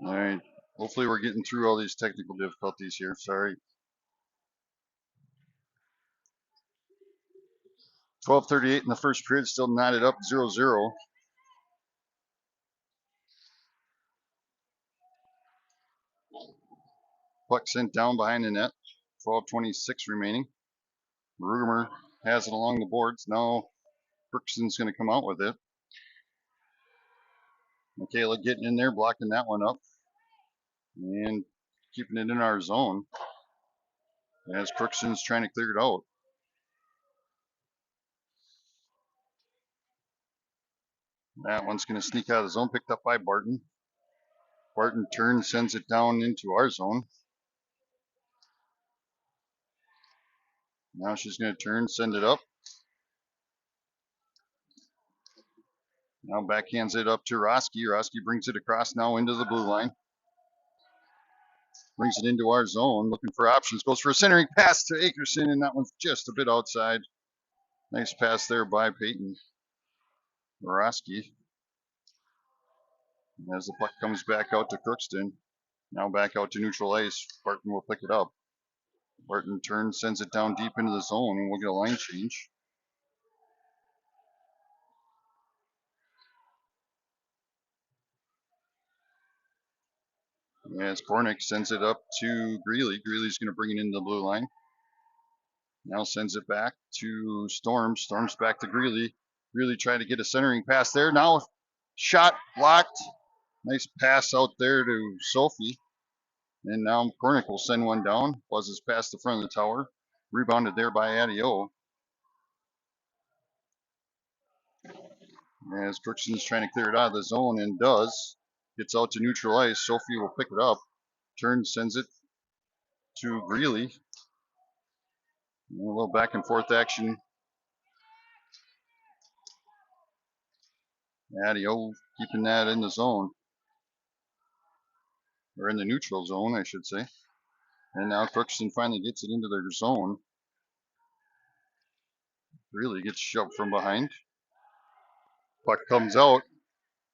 All right. Hopefully we're getting through all these technical difficulties here. Sorry. 12:38 in the first period, still knotted up 0-0. Puck sent down behind the net. 12:26 remaining. Ruger has it along the boards. Now Crookston's going to come out with it. Michaela getting in there, blocking that one up. And keeping it in our zone as Crookston's trying to clear it out. That one's going to sneak out of the zone, picked up by Barton. Barton turns, sends it down into our zone. Now she's going to turn, send it up. Now backhands it up to Roski. Roski brings it across now into the blue line. Brings it into our zone, looking for options. Goes for a centering pass to Akerson, and that one's just a bit outside. Nice pass there by Peyton Roski. As the puck comes back out to Crookston. Now back out to neutral ice. Barton will pick it up. Barton turns, sends it down deep into the zone, and we'll get a line change. As Kornick sends it up to Greeley. Greeley's going to bring it into the blue line. Now sends it back to Storms. Storms back to Greeley. Greeley trying to get a centering pass there. Now shot blocked. Nice pass out there to Sophie. And now Kornick will send one down. Buzzes past the front of the tower. Rebounded there by Adio. As Crookston's trying to clear it out of the zone and does. Gets out to neutral ice. Sophie will pick it up. Turns, sends it to Greeley. A little back and forth action. Adio keeping that in the zone. Or in the neutral zone, I should say. And now Crookston finally gets it into their zone. Really gets shoved from behind. Puck comes out.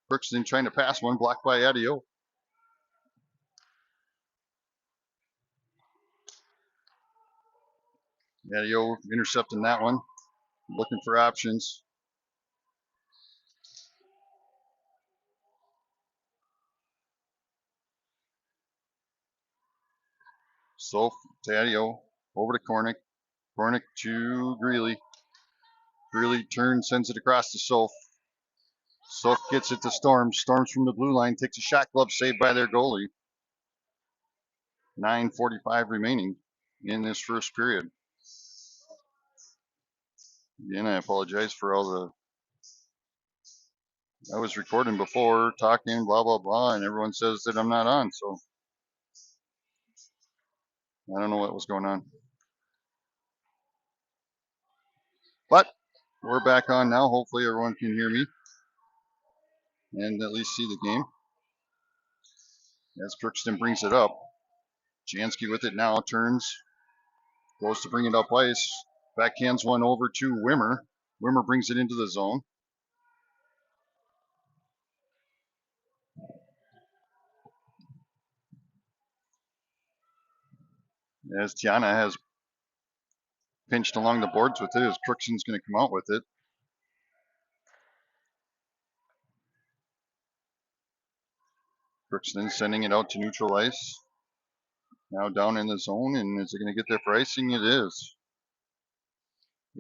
Crookston trying to pass one, blocked by Adio. Adio intercepting that one. Looking for options. So Adio over to Kornick. Kornick to Greeley. Greeley turns, sends it across to Soph. Soph gets it to Storms. Storms from the blue line takes a shot glove saved by their goalie. 9:45 remaining in this first period. Again, I apologize for all the. I was recording before, talking, blah, blah, blah, and everyone says that I'm not on, so I don't know what was going on. But we're back on now. Hopefully everyone can hear me and at least see the game. As Crookston brings it up. Jansky with it now, turns, goes to bring it up ice. Backhands one over to Wimmer. Wimmer brings it into the zone. As Tiana has pinched along the boards with it, as Crookston's going to come out with it. Crookston sending it out to neutral ice. Now down in the zone, and is it going to get there for icing? It is.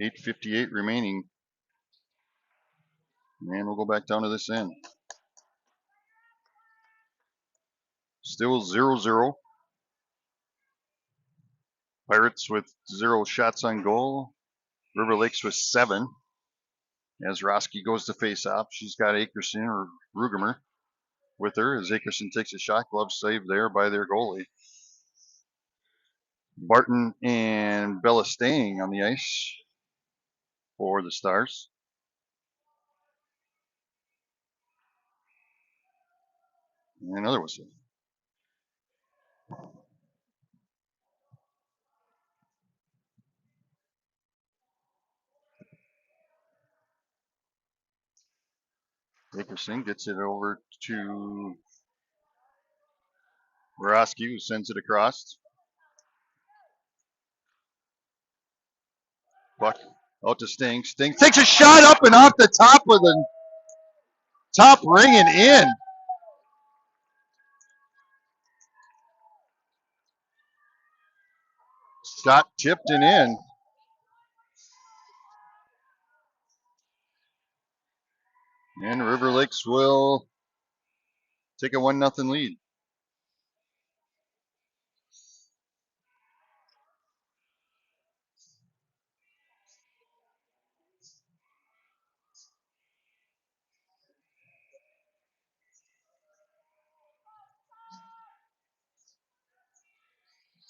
8:58 remaining. And we'll go back down to this end. Still 0-0. Pirates with 0 shots on goal. River Lakes with 7. As Roski goes to face off, she's got Akerson or Rugemer with her as Akerson takes a shot. Glove save there by their goalie. Barton and Bella staying on the ice for the Stars. And another whistle. Akerson gets it over to Varsity sends it across. Puck out to Sting. Sting takes a shot up and off the top of the top ring and in. Shot tipped and in. And River Lakes will take a 1-0 lead.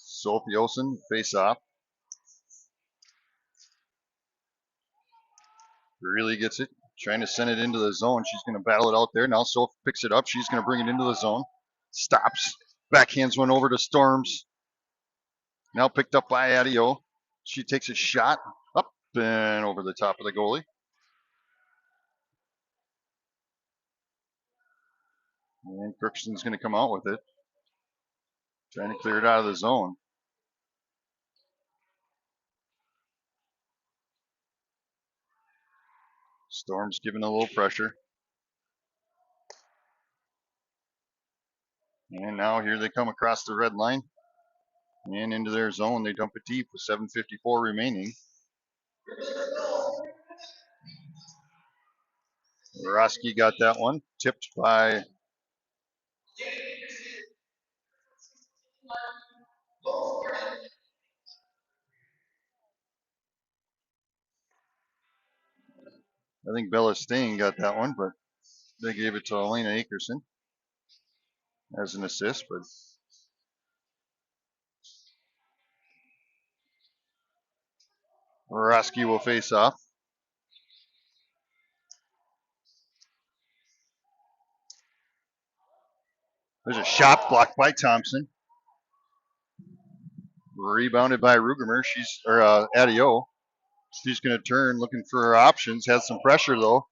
Sophie Olsen face off. Really gets it. Trying to send it into the zone. She's going to battle it out there. Now Sophie picks it up. She's going to bring it into the zone. Stops. Backhands one over to Storms. Now picked up by Adio. She takes a shot up and over the top of the goalie. And Crookston's going to come out with it. Trying to clear it out of the zone. Storm's giving a little pressure. And now here they come across the red line. And into their zone. They dump it deep with 7:54 remaining. Roski got that one. Tipped by I think Bella Stain got that one, but they gave it to Elena Akerson as an assist. But Roski will face off. There's a shot blocked by Thompson. Rebounded by Rugemer. Adio. She's going to turn, looking for her options. Has some pressure though.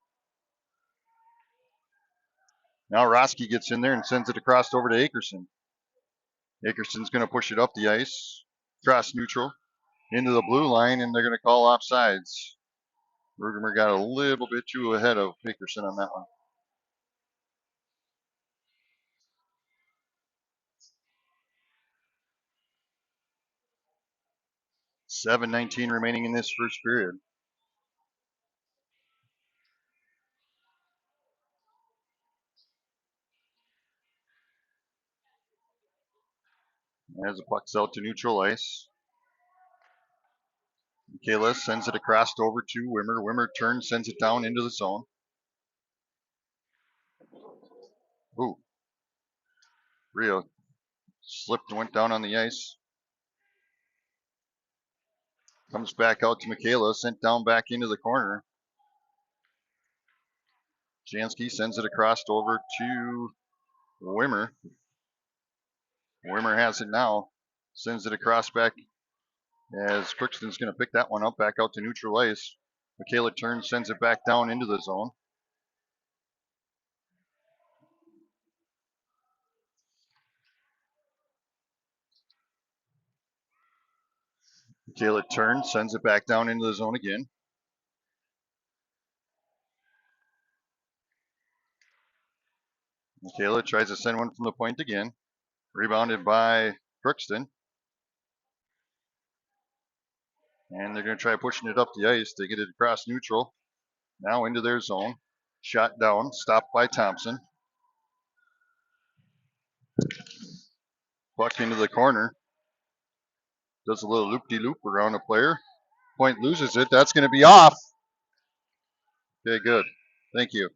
Now Roski gets in there and sends it across over to Akerson. Akerson's going to push it up the ice, cross neutral, into the blue line, and they're going to call offsides. Rugemer got a little bit too ahead of Akerson on that one. 7:19 remaining in this first period. As the puck's out to neutral ice. Michaela sends it across over to Wimmer. Wimmer turns, sends it down into the zone. Ooh. Rio slipped and went down on the ice. Comes back out to Michaela, sent down back into the corner. Jansky sends it across over to Wimmer. Wimmer has it now. Sends it across back as Crookston's going to pick that one up back out to neutral ice. Michaela turns, sends it back down into the zone. Michaela turns, sends it back down into the zone again. Michaela tries to send one from the point again. Rebounded by Crookston. And they're going to try pushing it up the ice. They get it across neutral. Now into their zone. Shot down, stopped by Thompson. Puck into the corner. Does a little loop-de-loop around a player. Point loses it. That's going to be off. Okay, good. Thank you.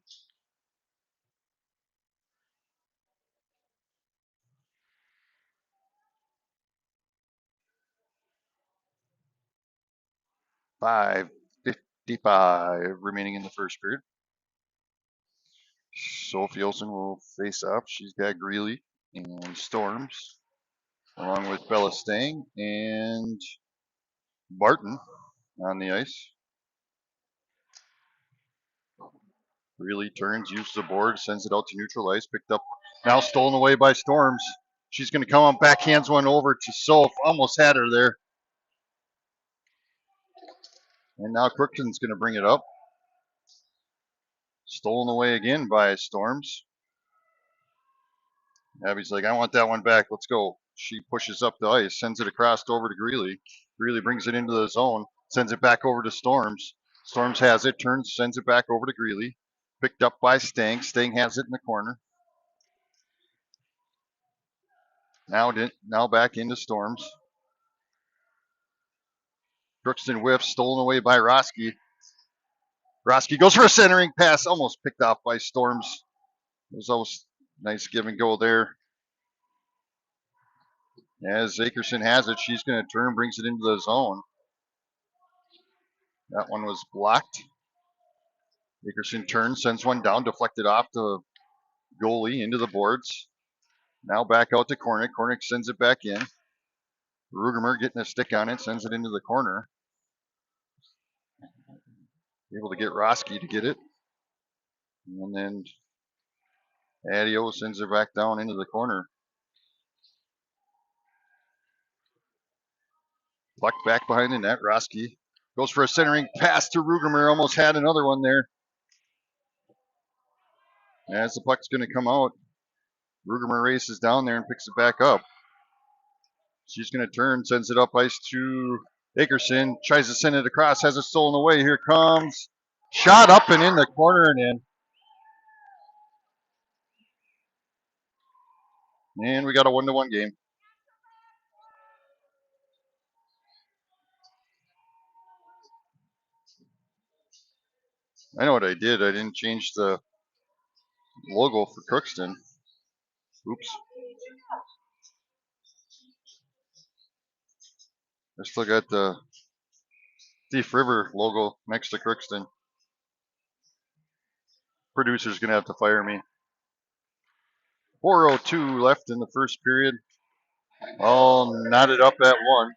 $5:55 remaining in the first period. Sophie Olsen will face up. She's got Greeley and Storms, along with Bella Stang and Barton on the ice. Greeley turns, uses the board, sends it out to neutral ice, picked up, now stolen away by Storms. She's going to come up, backhands one over to Soph. Almost had her there. And now Crookston's going to bring it up. Stolen away again by Storms. Abby's like, I want that one back. Let's go. She pushes up the ice, sends it across over to Greeley. Greeley brings it into the zone, sends it back over to Storms. Storms has it, turns, sends it back over to Greeley. Picked up by Stang. Stang has it in the corner. Now back into Storms. Crookston whiffs, stolen away by Roski. Roski goes for a centering pass, almost picked off by Storms. It was almost nice give and go there. As Akerson has it, she's going to turn, brings it into the zone. That one was blocked. Akerson turns, sends one down, deflected off the goalie into the boards. Now back out to Kornick. Kornick sends it back in. Rugermer getting a stick on it, sends it into the corner. Able to get Roski to get it. And then Adio sends it back down into the corner. Puck back behind the net. Roski goes for a centering pass to Rugermer. Almost had another one there. As the puck's going to come out, Rugermer races down there and picks it back up. She's going to turn, sends it up ice to Akerson. Tries to send it across, has it stolen away. Here comes. Shot up and in the corner and in. And we got a 1-1 game. I know what I did. I didn't change the logo for Crookston. Oops. I still got the Thief River logo next to Crookston. Producer's going to have to fire me. 4:02 left in the first period. All knotted up at 1.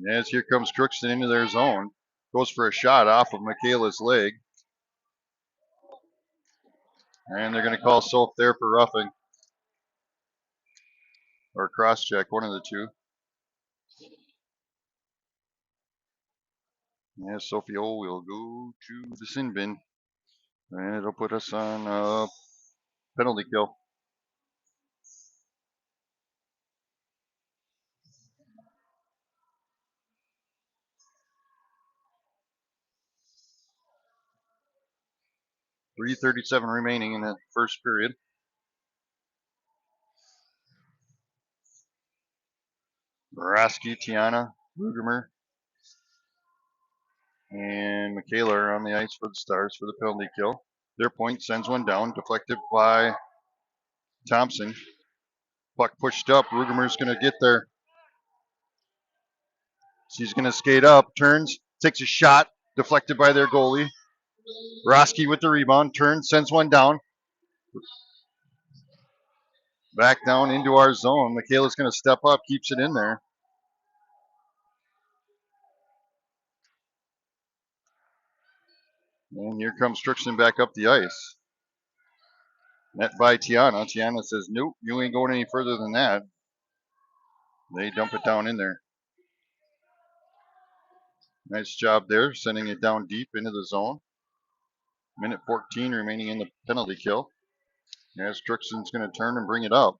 As here comes Crookston into their zone. Goes for a shot off of Michaela's leg. And they're going to call Soph there for roughing. Or cross check, one of the two. Yeah, Sophie O will go to the sin bin. And it'll put us on a penalty kill. .337 remaining in the first period. Raski, Tiana, Rugermer, and Michaela are on the ice for the Stars for the penalty kill. Their point sends one down, deflected by Thompson. Puck pushed up. Rugermer's going to get there. She's going to skate up, turns, takes a shot, deflected by their goalie. Roski with the rebound, turns, sends one down. Back down into our zone. Michaela's going to step up, keeps it in there. And here comes Crookston back up the ice. Net by Tiana. Tiana says, nope, you ain't going any further than that. They dump it down in there. Nice job there, sending it down deep into the zone. Minute 14 remaining in the penalty kill. As Crookston's going to turn and bring it up.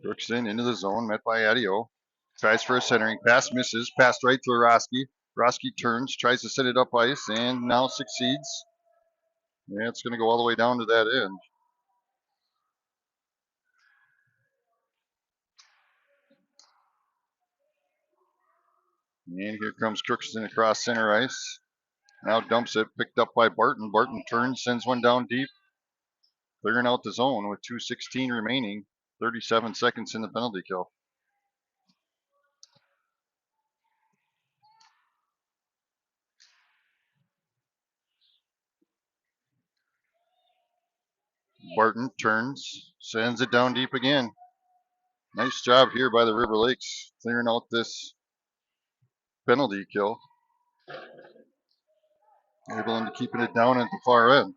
Crookston into the zone, met by Adio. Tries for a centering pass, misses. Passed right to Roski. Roski turns, tries to set it up ice, and now succeeds. Yeah, it's going to go all the way down to that end. And here comes Crookston across center ice. Now dumps it, picked up by Barton. Barton turns, sends one down deep. Clearing out the zone with 2:16 remaining. 37 seconds in the penalty kill. Barton turns, sends it down deep again. Nice job here by the River Lakes, clearing out this penalty kill. able into keeping it down at the far end.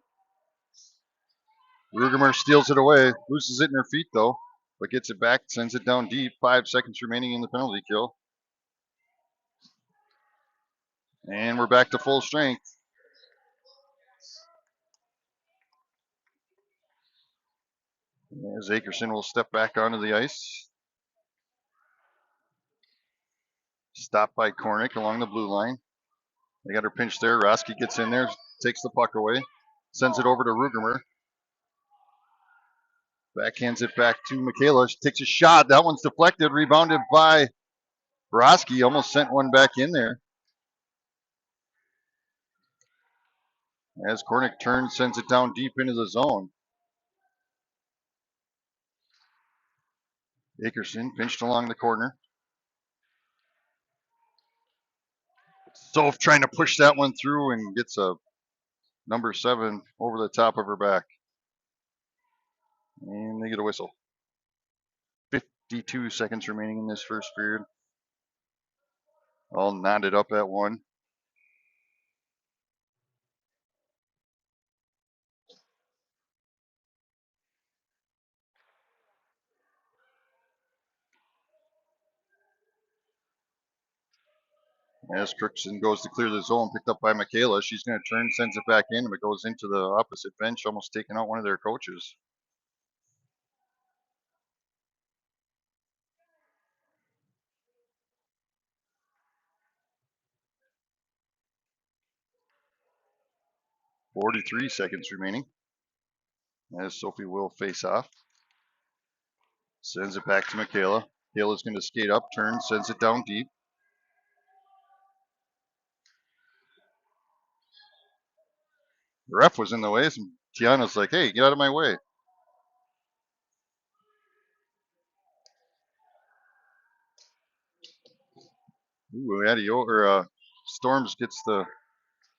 Rugermer steals it away, loses it in her feet though, but gets it back, sends it down deep. 5 seconds remaining in the penalty kill. And we're back to full strength. As Akerson will step back onto the ice. Stopped by Kornick along the blue line. They got her pinched there. Roski gets in there, takes the puck away, sends it over to Rugermer. Backhands it back to Michaela. She takes a shot. That one's deflected, rebounded by Roski. Almost sent one back in there. As Kornick turns, sends it down deep into the zone. Akerson pinched along the corner. Soph trying to push that one through and gets a number 7 over the top of her back. And they get a whistle. 52 seconds remaining in this first period. All knotted up at 1. As Crookston goes to clear the zone, picked up by Michaela. She's going to turn, sends it back in, but goes into the opposite bench, almost taking out one of their coaches. .43 seconds remaining. As Sophie will face off. Sends it back to Michaela. Michaela's going to skate up, turn, sends it down deep. The ref was in the way, and Tiana's like, hey, get out of my way. Ooh, Storms gets the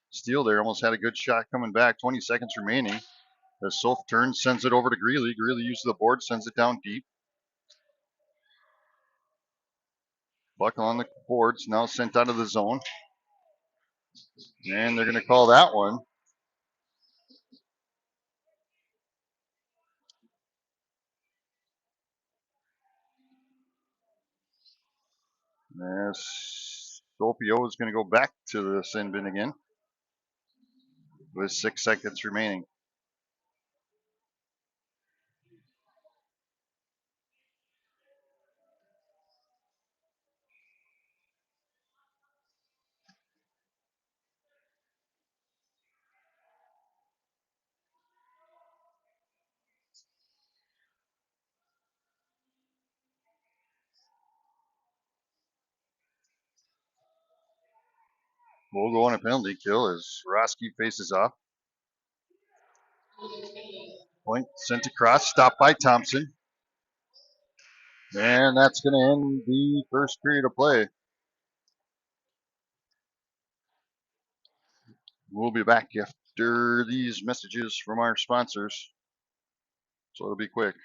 steal there. Almost had a good shot coming back. 20 seconds remaining. As Soph turns, sends it over to Greeley. Greeley uses the board, sends it down deep. Buckle on the boards, now sent out of the zone. And they're going to call that one. As Scopio is going to go back to the sin bin again with 6 seconds remaining. We'll go on a penalty kill as Roski faces off. Point sent across, stopped by Thompson. And that's going to end the first period of play. We'll be back after these messages from our sponsors. So it'll be quick.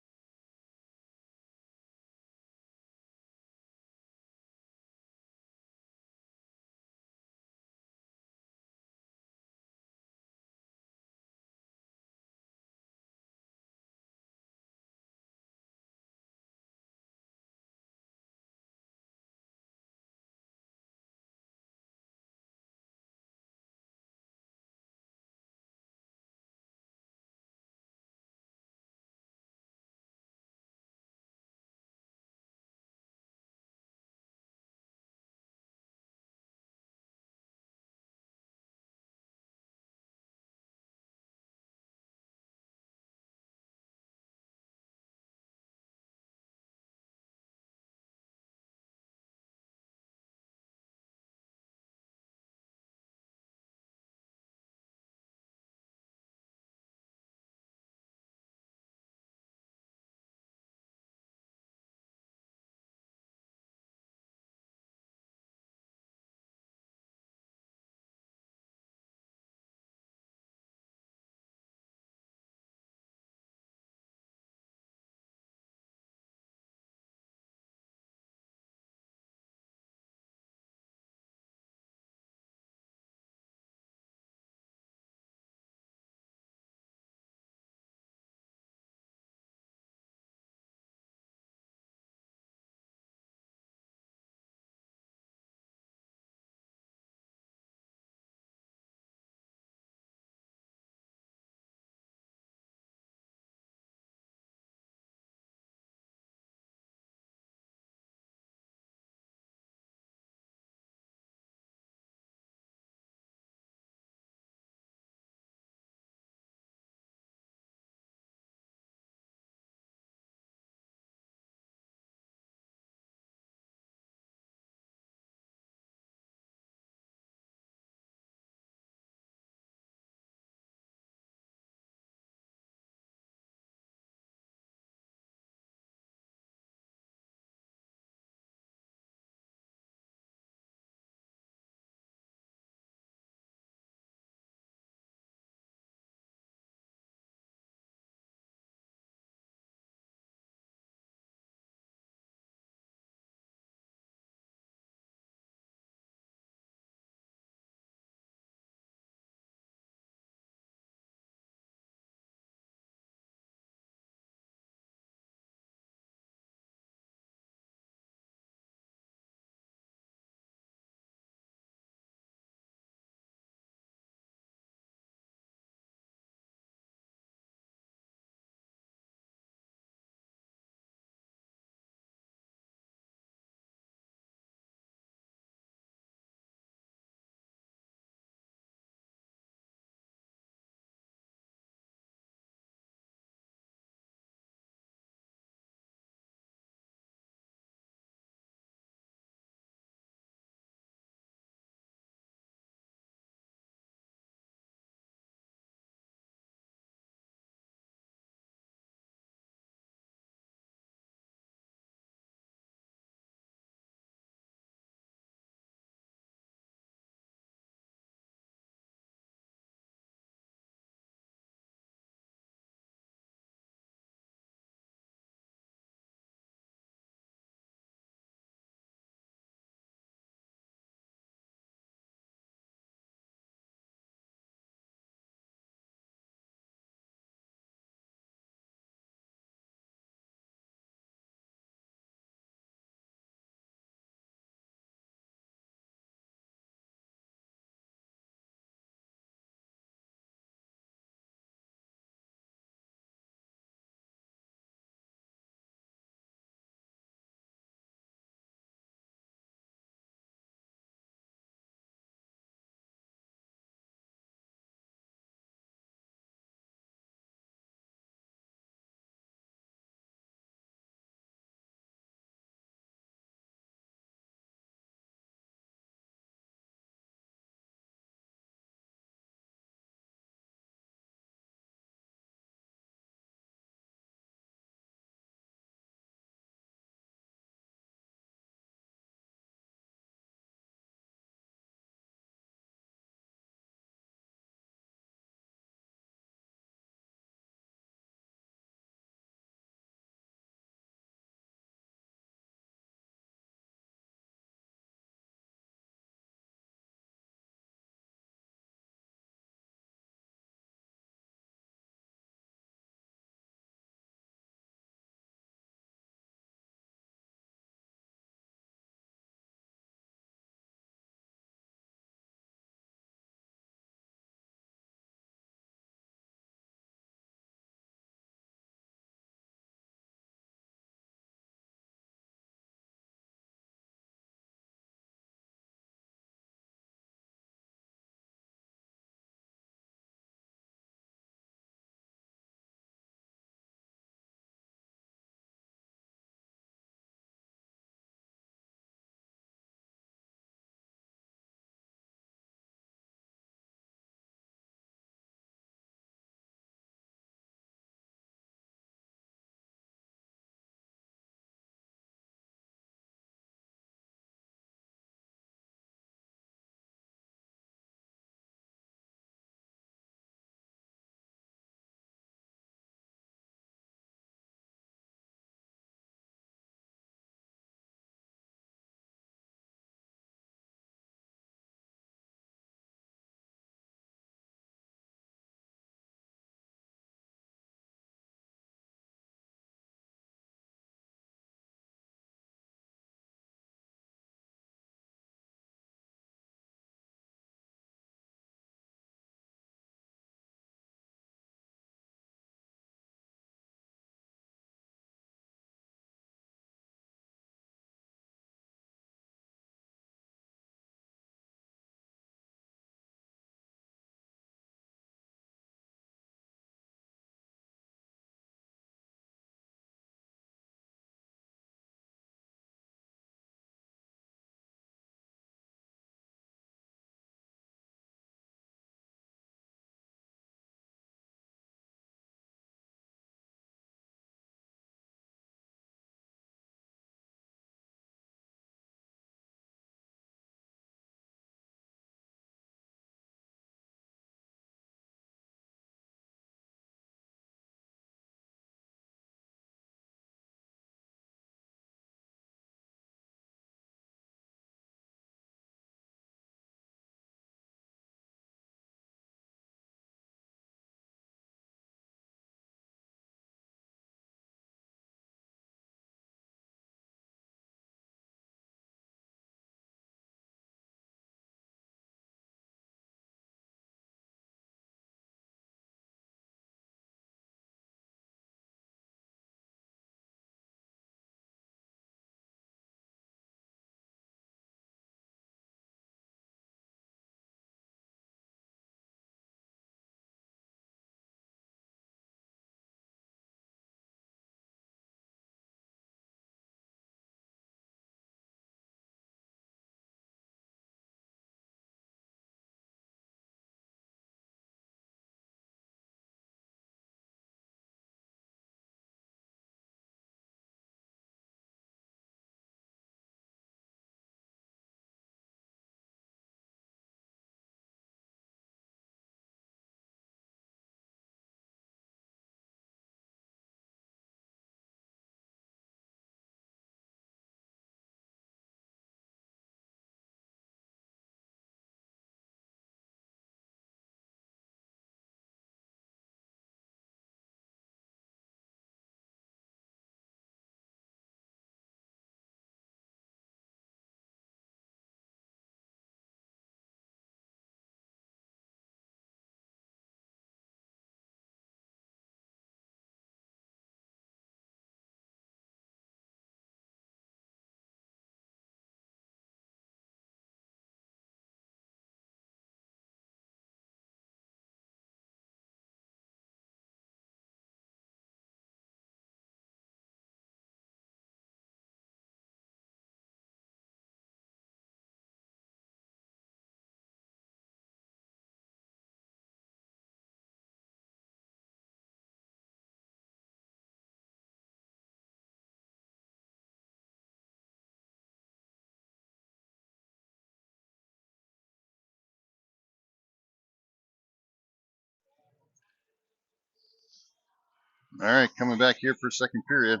All right, coming back here for second period.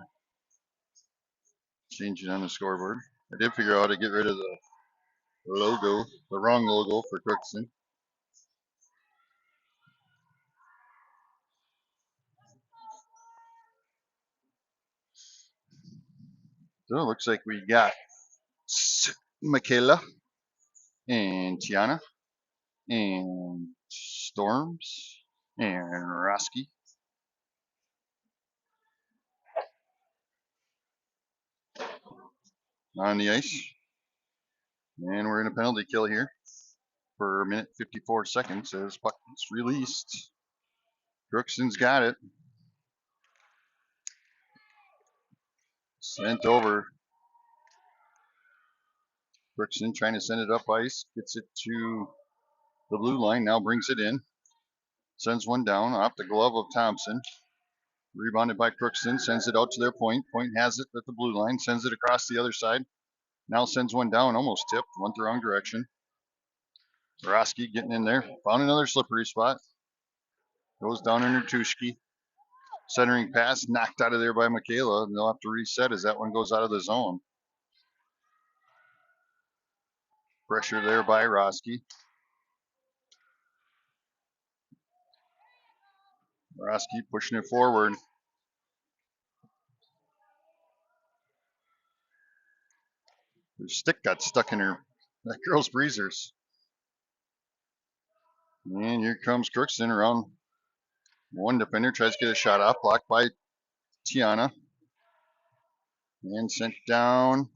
Changing on the scoreboard. I did figure out how to get rid of the logo, the wrong logo for Crookston. So it looks like we got Michaela and Tiana and Storms and Roski. On the ice. And we're in a penalty kill here for a minute 54 seconds as puck is released. Crookston's got it. Sent over. Crookston trying to send it up ice. Gets it to the blue line. Now brings it in. Sends one down off the glove of Thompson. Rebounded by Crookston. Sends it out to their point. Point has it at the blue line. Sends it across the other side. Now sends one down. Almost tipped. Went the wrong direction. Roski getting in there. Found another slippery spot. Goes down under Tushki. Centering pass knocked out of there by Michaela. And they'll have to reset as that one goes out of the zone. Pressure there by Roski. Roski pushing it forward. Her stick got stuck in that girl's breezers. And here comes Crookston around one defender. Tries to get a shot off. Blocked by Tiana. And sent down.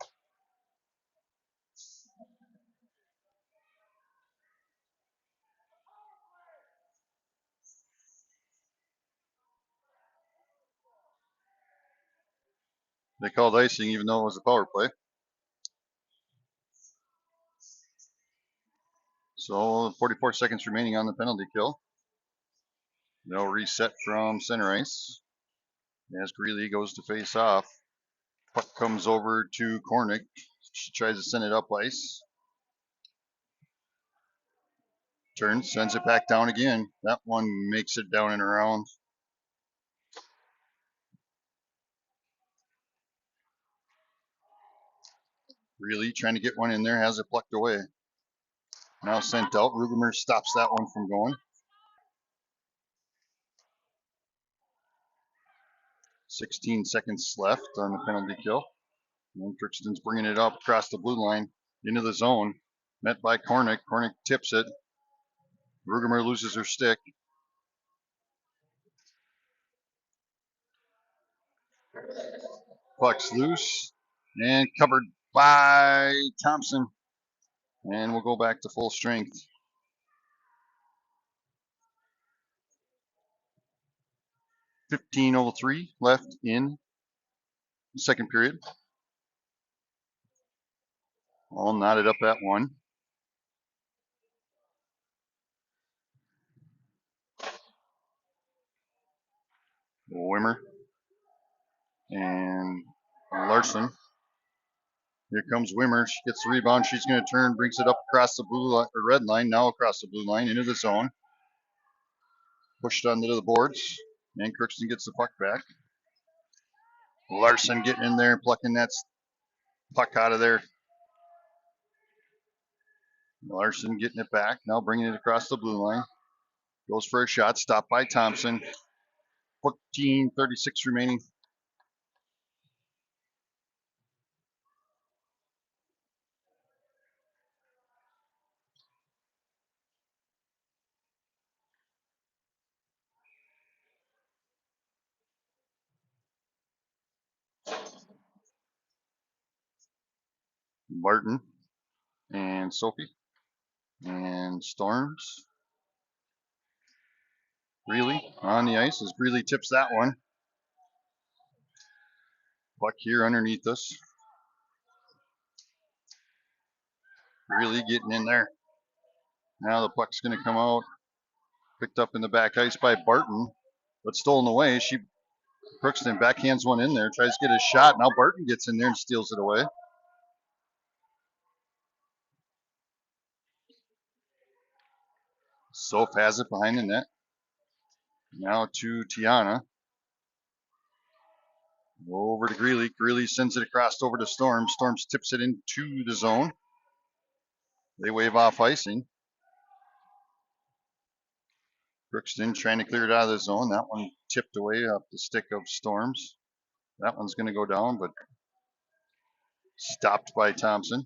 They called icing even though it was a power play. So 44 seconds remaining on the penalty kill. They'll reset from center ice as Greeley goes to face off. Puck comes over to Kornick. She tries to send it up ice. Turns, sends it back down again. That one makes it down and around. Greeley trying to get one in there, has it plucked away. Now sent out. Rugemer stops that one from going. 16 seconds left on the penalty kill. And Crookston's bringing it up across the blue line into the zone. Met by Kornick. Kornick tips it. Rugemer loses her stick. Puck's loose and covered by Thompson. And we'll go back to full strength. 15:03 left in the second period. All knotted up at one. Wimmer and Larson. Here comes Wimmer. She gets the rebound. She's going to turn, brings it up across the red line, now across the blue line into the zone. Pushed onto the boards. And Crookston gets the puck back. Larson getting in there and plucking that puck out of there. Larson getting it back. Now bringing it across the blue line. Goes for a shot. Stopped by Thompson. 14:36 remaining. Barton and Sophie and Storms. Greeley on the ice as Greeley tips that one. Puck here underneath us. Greeley getting in there. Now the puck's going to come out. Picked up in the back ice by Barton, but stolen away. Crookston backhands one in there, tries to get a shot. Now Barton gets in there and steals it away. Soph has it behind the net. Now to Tiana. Over to Greeley. Greeley sends it across over to Storms. Storms tips it into the zone. They wave off icing. Crookston trying to clear it out of the zone. That one tipped away off the stick of Storms. That one's going to go down, but stopped by Thompson.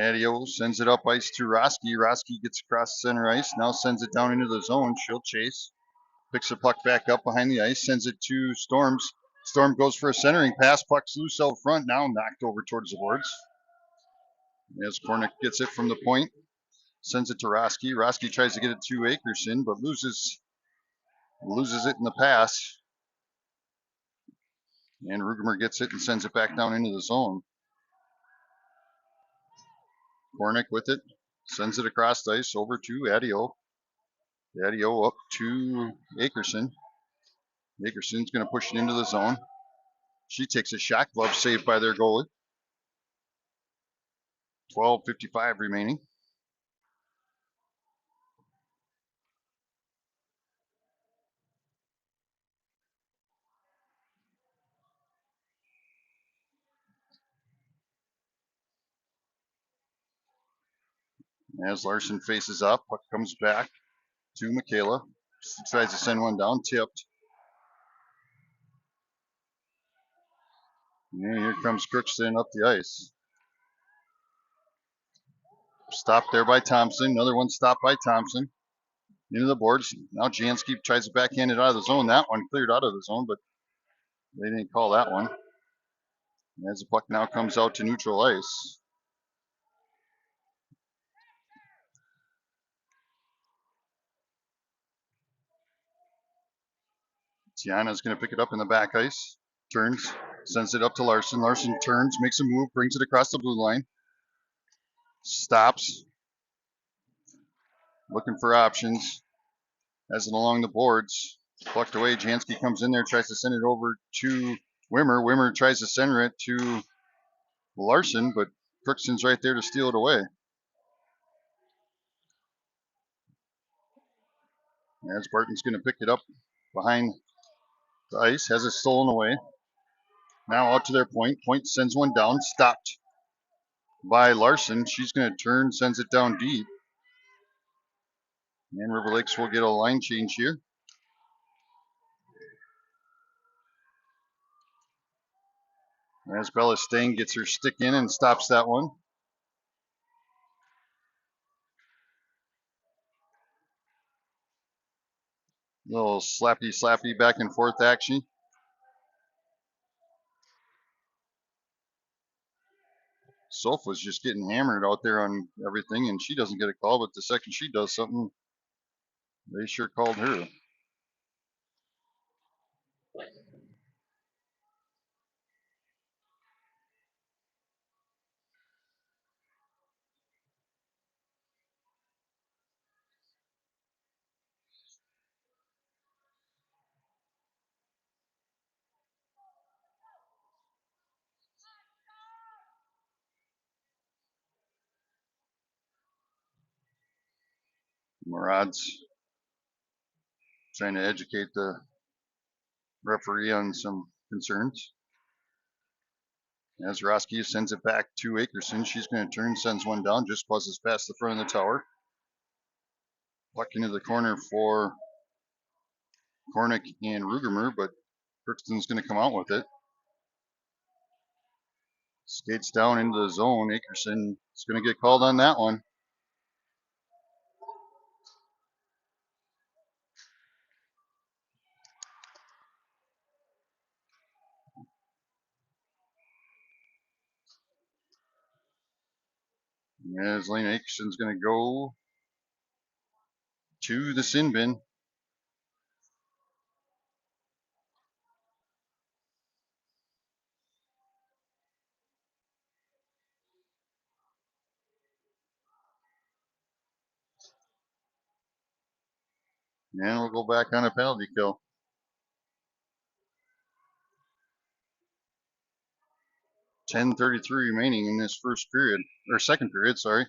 Adio sends it up ice to Roski. Roski gets across center ice. Now sends it down into the zone. She'll chase. Picks the puck back up behind the ice. Sends it to Storms. Storm goes for a centering pass. Puck's loose out front. Now knocked over towards the boards. As Kornick gets it from the point. Sends it to Roski. Roski tries to get it to Akerson, but loses it in the pass. And Rugemer gets it and sends it back down into the zone. Kornick with it. Sends it across the ice over to Adio. Adio up to Akerson. Akerson's going to push it into the zone. She takes a shot. Glove saved by their goalie. 12:55 remaining. As Larson faces up, puck comes back to Michaela. She tries to send one down, tipped. And here comes Crookston up the ice. Stopped there by Thompson. Another one stopped by Thompson. Into the boards. Now Jansky tries to backhand it out of the zone. That one cleared out of the zone, but they didn't call that one. As the puck now comes out to neutral ice. Tiana's going to pick it up in the back ice. Turns, sends it up to Larson. Larson turns, makes a move, brings it across the blue line. Stops. Looking for options. Has it along the boards. Plucked away. Jansky comes in there, tries to send it over to Wimmer. Wimmer tries to center it to Larson, but Crookston's right there to steal it away. As Barton's going to pick it up behind the ice, has it stolen away. Now out to their point. Point sends one down, stopped by Larson. She's going to turn, sends it down deep. And River Lakes will get a line change here. As Bella Stang gets her stick in and stops that one. Little slappy back and forth action. Sofa's just getting hammered out there on everything, and she doesn't get a call, but the second she does something, they sure called her. Murad's trying to educate the referee on some concerns. As Roski sends it back to Akerson, she's going to turn, sends one down, just buzzes past the front of the tower. Puck into the corner for Kornick and Rugemer, but Crookston's going to come out with it. Skates down into the zone. Akerson is going to get called on that one. As Lane Akerson's going to go to the sin bin. And we'll go back on a penalty kill. 10:33 remaining in this first period, or second period, sorry.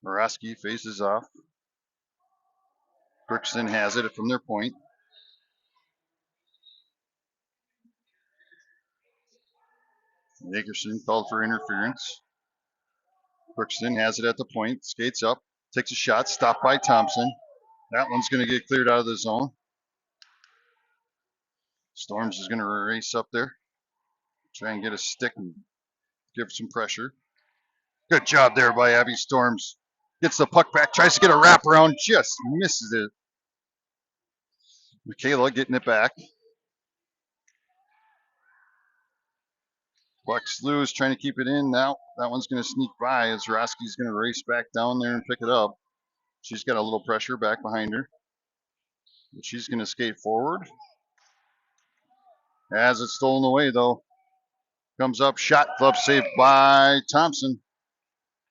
Moroski faces off. Crookston has it from their point. Nickerson called for interference. Crookston has it at the point, skates up, takes a shot, stopped by Thompson. That one's going to get cleared out of the zone. Storms is going to race up there, try and get a stick and give some pressure. Good job there by Abby Storms. Gets the puck back, tries to get a wraparound, just misses it. Michaela getting it back. Puck's loose, trying to keep it in. Now that one's going to sneak by as Roski's going to race back down there and pick it up. She's got a little pressure back behind her. But she's going to skate forward. Has it stolen away, though. Comes up, shot, glove saved by Thompson.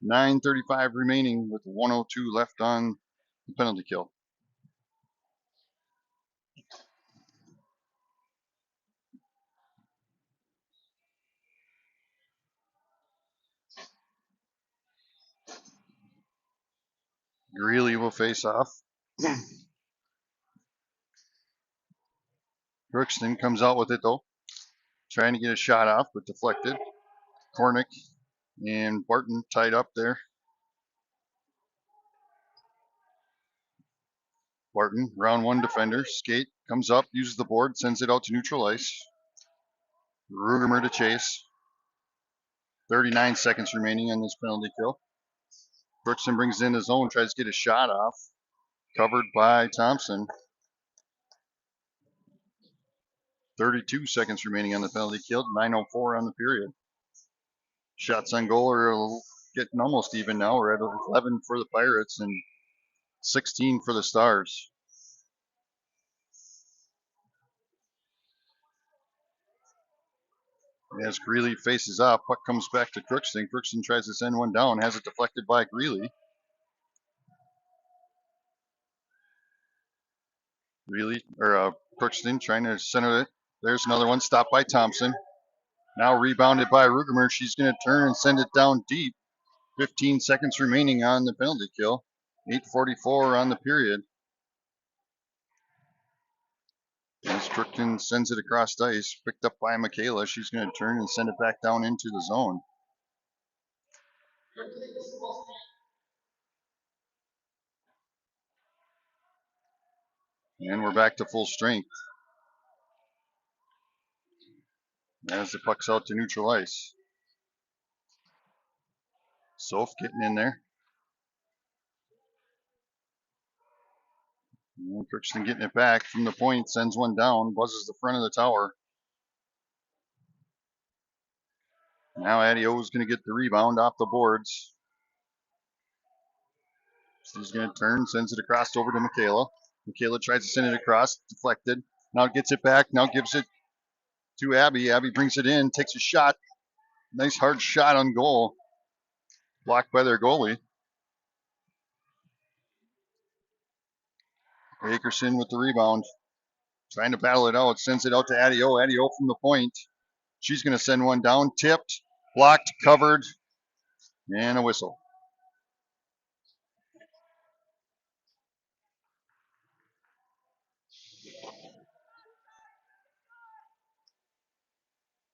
9:35 remaining with 1:02 left on the penalty kill. Greeley will face off. Crookston comes out with it, though. Trying to get a shot off, but deflected. Kornick and Barton tied up there. Barton, round one defender, skate, comes up, uses the board, sends it out to neutral ice. Rugermer to chase. 39 seconds remaining on this penalty kill. Crookston brings in his own, tries to get a shot off. Covered by Thompson. 32 seconds remaining on the penalty kill. 9:04 on the period. Shots on goal are getting almost even now. We're at 11 for the Pirates and 16 for the Stars. As Greeley faces off, puck comes back to Crookston. Crookston tries to send one down, has it deflected by Greeley. Crookston trying to center it. There's another one, stopped by Thompson. Now rebounded by Rugermer. She's going to turn and send it down deep. 15 seconds remaining on the penalty kill. 8:44 on the period. As Crookston sends it across the ice, picked up by Michaela. She's going to turn and send it back down into the zone. And we're back to full strength. As the puck's out to neutral ice. Soph getting in there. And Crookston getting it back from the point, sends one down, buzzes the front of the tower. Now Adio is going to get the rebound off the boards. She's going to turn, sends it across over to Michaela. Michaela tries to send it across, deflected. Now gets it back, now gives it to Abby. Abby brings it in, takes a shot. Nice hard shot on goal. Blocked by their goalie. Akerson with the rebound. Trying to battle it out, sends it out to Adio. Adio from the point. She's going to send one down, tipped, blocked, covered, and a whistle.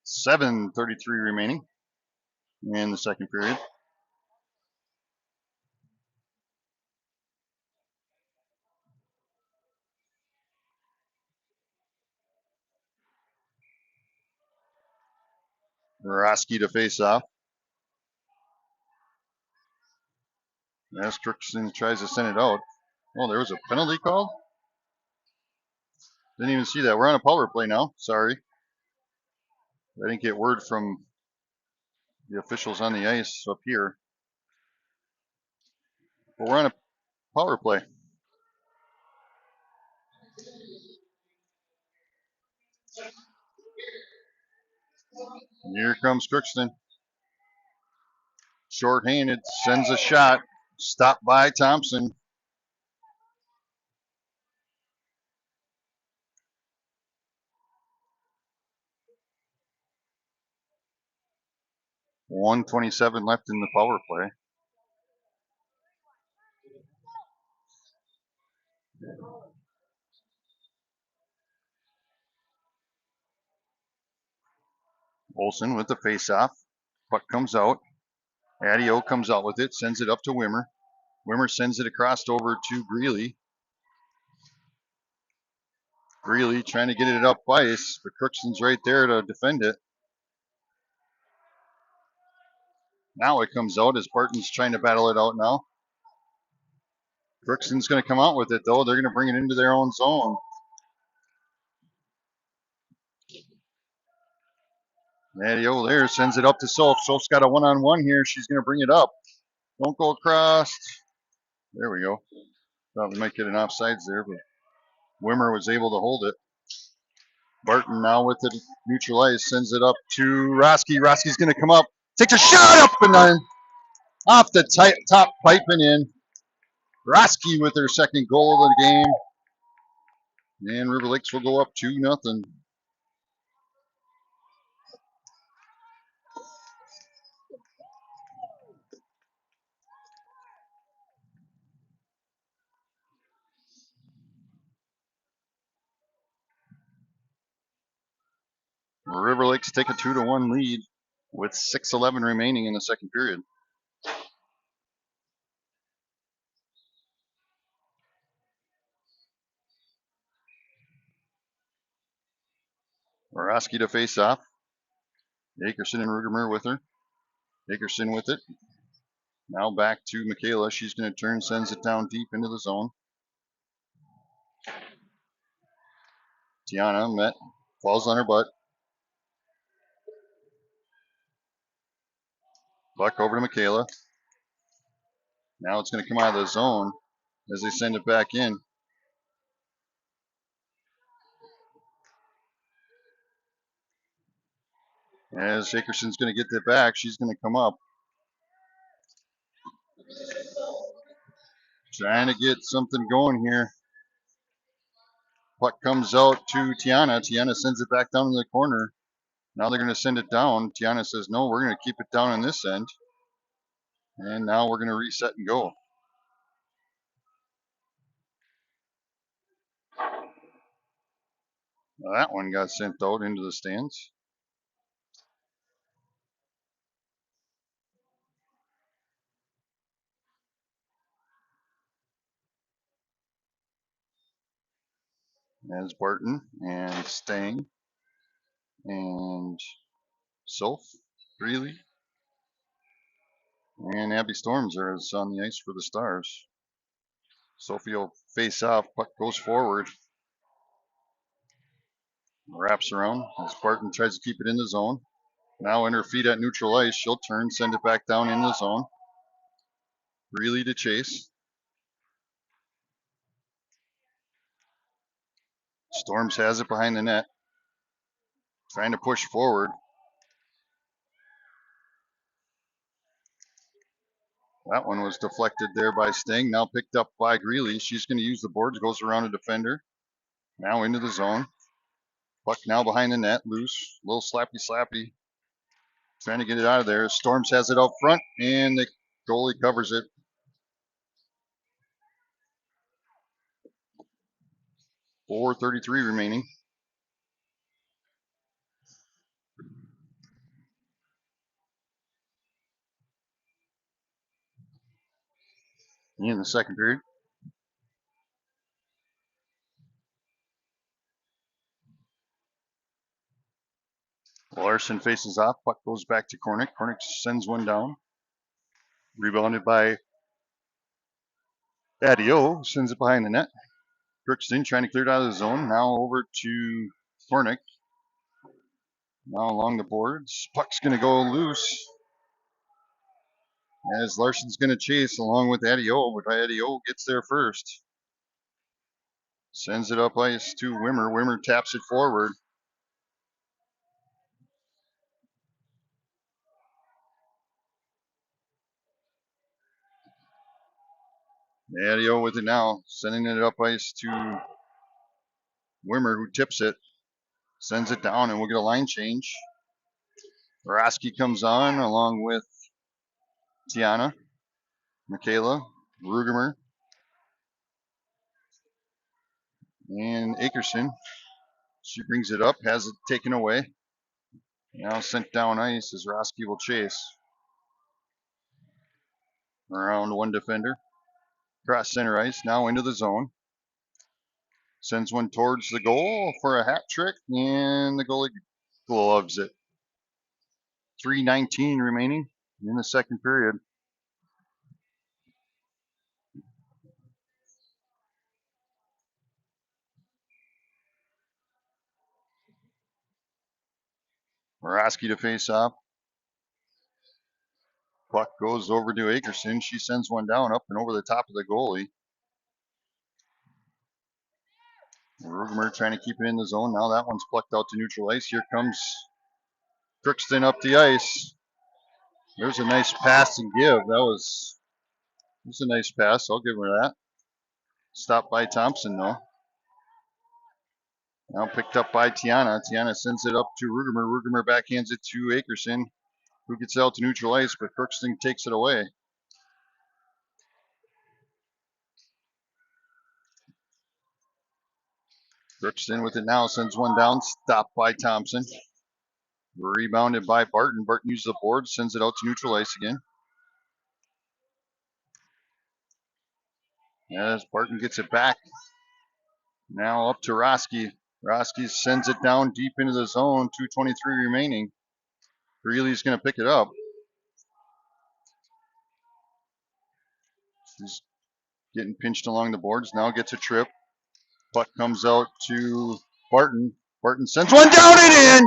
.7:33 remaining in the second period. Roski to face off. As Crookston tries to send it out. Oh, there was a penalty called? Didn't even see that. We're on a power play now. Sorry. I didn't get word from the officials on the ice up here. But we're on a power play. Here comes Crookston. Short-handed, sends a shot. Stopped by Thompson. .127 left in the power play. Olsen with the face-off. Puck comes out. Adio comes out with it, sends it up to Wimmer. Wimmer sends it across over to Greeley. Greeley trying to get it up ice, but Crookston's right there to defend it. Now it comes out as Barton's trying to battle it out now. Crookston's going to come out with it, though. They're going to bring it into their own zone. Adio there sends it up to Soph. Soph's got a one-on-one here. She's going to bring it up. Don't go across. There we go. Thought we might get an offsides there, but Wimmer was able to hold it. Barton now with it neutralized, sends it up to Roski. Roski's going to come up, takes a shot up and then off the top pipe and in. Roski with her second goal of the game. And River Lakes will go up 2-0. River Lakes take a 2-1 lead with 6:11 remaining in the second period. Roski to face off. Akerson and Rugermer with her. Akerson with it. Now back to Michaela. She's going to turn, sends it down deep into the zone. Tiana met, falls on her butt. Buck over to Michaela. Now it's going to come out of the zone as they send it back in. As Akerson's going to get it back, she's going to come up. Trying to get something going here. Puck comes out to Tiana. Tiana sends it back down in the corner. Now they're going to send it down. Tiana says, no, we're going to keep it down on this end. And now we're going to reset and go. Now that one got sent out into the stands. As Barton and Stang and Soph, Greeley, and Abby Storms are on the ice for the Stars. Sophie will face off. Puck goes forward. Wraps around as Barton tries to keep it in the zone. Now in her feet at neutral ice, she'll turn, send it back down in the zone. Greeley to chase. Storms has it behind the net. Trying to push forward. That one was deflected there by Sting. Now picked up by Greeley. She's going to use the boards. Goes around a defender. Now into the zone. Puck now behind the net. Loose. Little slappy. Trying to get it out of there. Storms has it out front. And the goalie covers it. 4:33 remaining. In the second period. Larson faces off. Puck goes back to Cornick. Cornick sends one down. Rebounded by Adio. Sends it behind the net. Crookston trying to clear it out of the zone. Now over to Cornick. Now along the boards. Puck's going to go loose. As Larson's going to chase along with Adio. But Adio gets there first. Sends it up ice to Wimmer. Wimmer taps it forward. Adio with it now. Sending it up ice to Wimmer, who tips it. Sends it down, and we'll get a line change. Roski comes on along with Tiana, Michaela, Rugermer, and Akerson. She brings it up, has it taken away. Now sent down ice as Roski will chase. Around one defender. Cross center ice, now into the zone. Sends one towards the goal for a hat trick, and the goalie gloves it. 3:19 remaining in the second period. Roski to face off. Puck goes over to Akerson. She sends one down up and over the top of the goalie. Rugemer trying to keep it in the zone. Now that one's plucked out to neutral ice. Here comes Crookston up the ice. There's a nice pass and give. That was a nice pass. I'll give her that. Stopped by Thompson though. Now picked up by Tiana. Tiana sends it up to Rugemer. Rugemer backhands it to Akerson, who gets out to neutral ice, but Crookston takes it away. Crookston with it now, sends one down, stopped by Thompson. Rebounded by Barton. Barton uses the board, sends it out to neutral ice again. As Barton gets it back. Now up to Roski. Roski sends it down deep into the zone. 2:23 remaining. Greeley's going to pick it up. He's getting pinched along the boards. Now gets a trip. Puck comes out to Barton. Barton sends one down and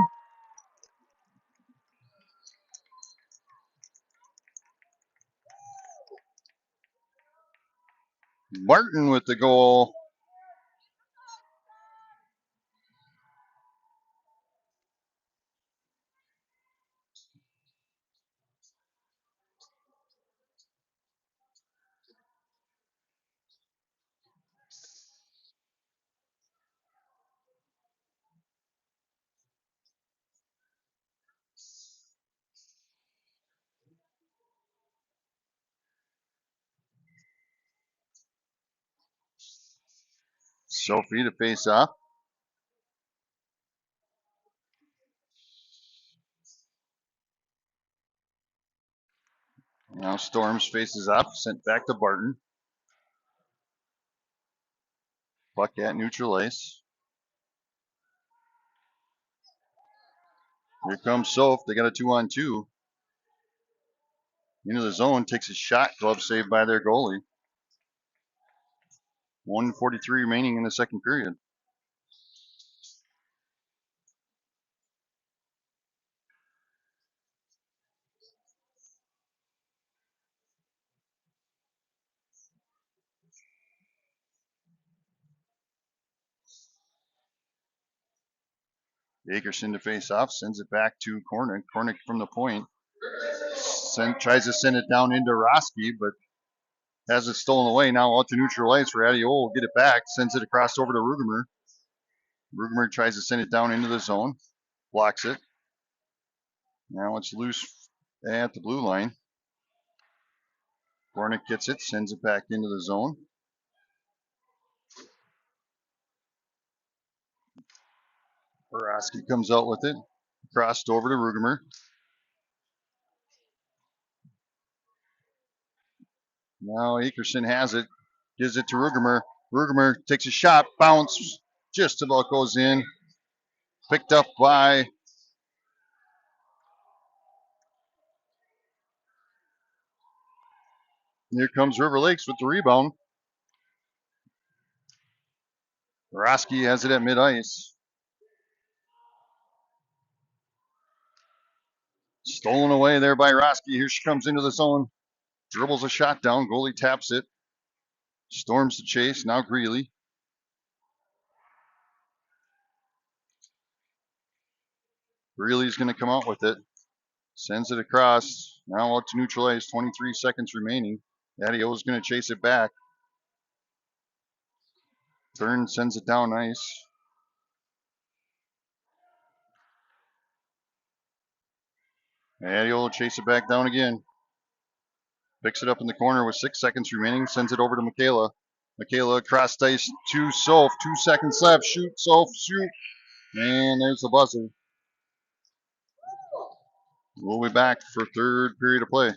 in. Barton with the goal. Sophie to face off. Now Storms faces off, sent back to Barton. Puck at neutral ice. Here comes Soph. They got a 2-on-2. Into the zone, takes a shot. Glove saved by their goalie. 1:43 remaining in the second period. Akerson to face off, sends it back to Kornick. Kornick from the point. Tries to send it down into Roski, but has it stolen away. Now out to neutral ice. Radiola will get it back, sends it across over to Rugemer. Rugemer tries to send it down into the zone, blocks it. Now it's loose at the blue line. Kornick gets it, sends it back into the zone. Roski comes out with it, crossed over to Rugemer. Now Akerson has it, gives it to Rugemer. Rugemer takes a shot, bounce, just about goes in. Picked up by here comes River Lakes with the rebound. Roski has it at mid-ice. Stolen away there by Roski. Here she comes into the zone. Dribbles a shot down. Goalie taps it. Storms the chase. Now Greeley. Greeley's going to come out with it. Sends it across. Now out to neutral ice. 23 seconds remaining. Addio's going to chase it back. Turn sends it down ice. Addio will chase it back down again. Picks it up in the corner with 6 seconds remaining. Sends it over to Michaela. Michaela across ice to Soph. 2 seconds left. Shoot, Soph, shoot. And there's the buzzer. We'll be back for third period of play.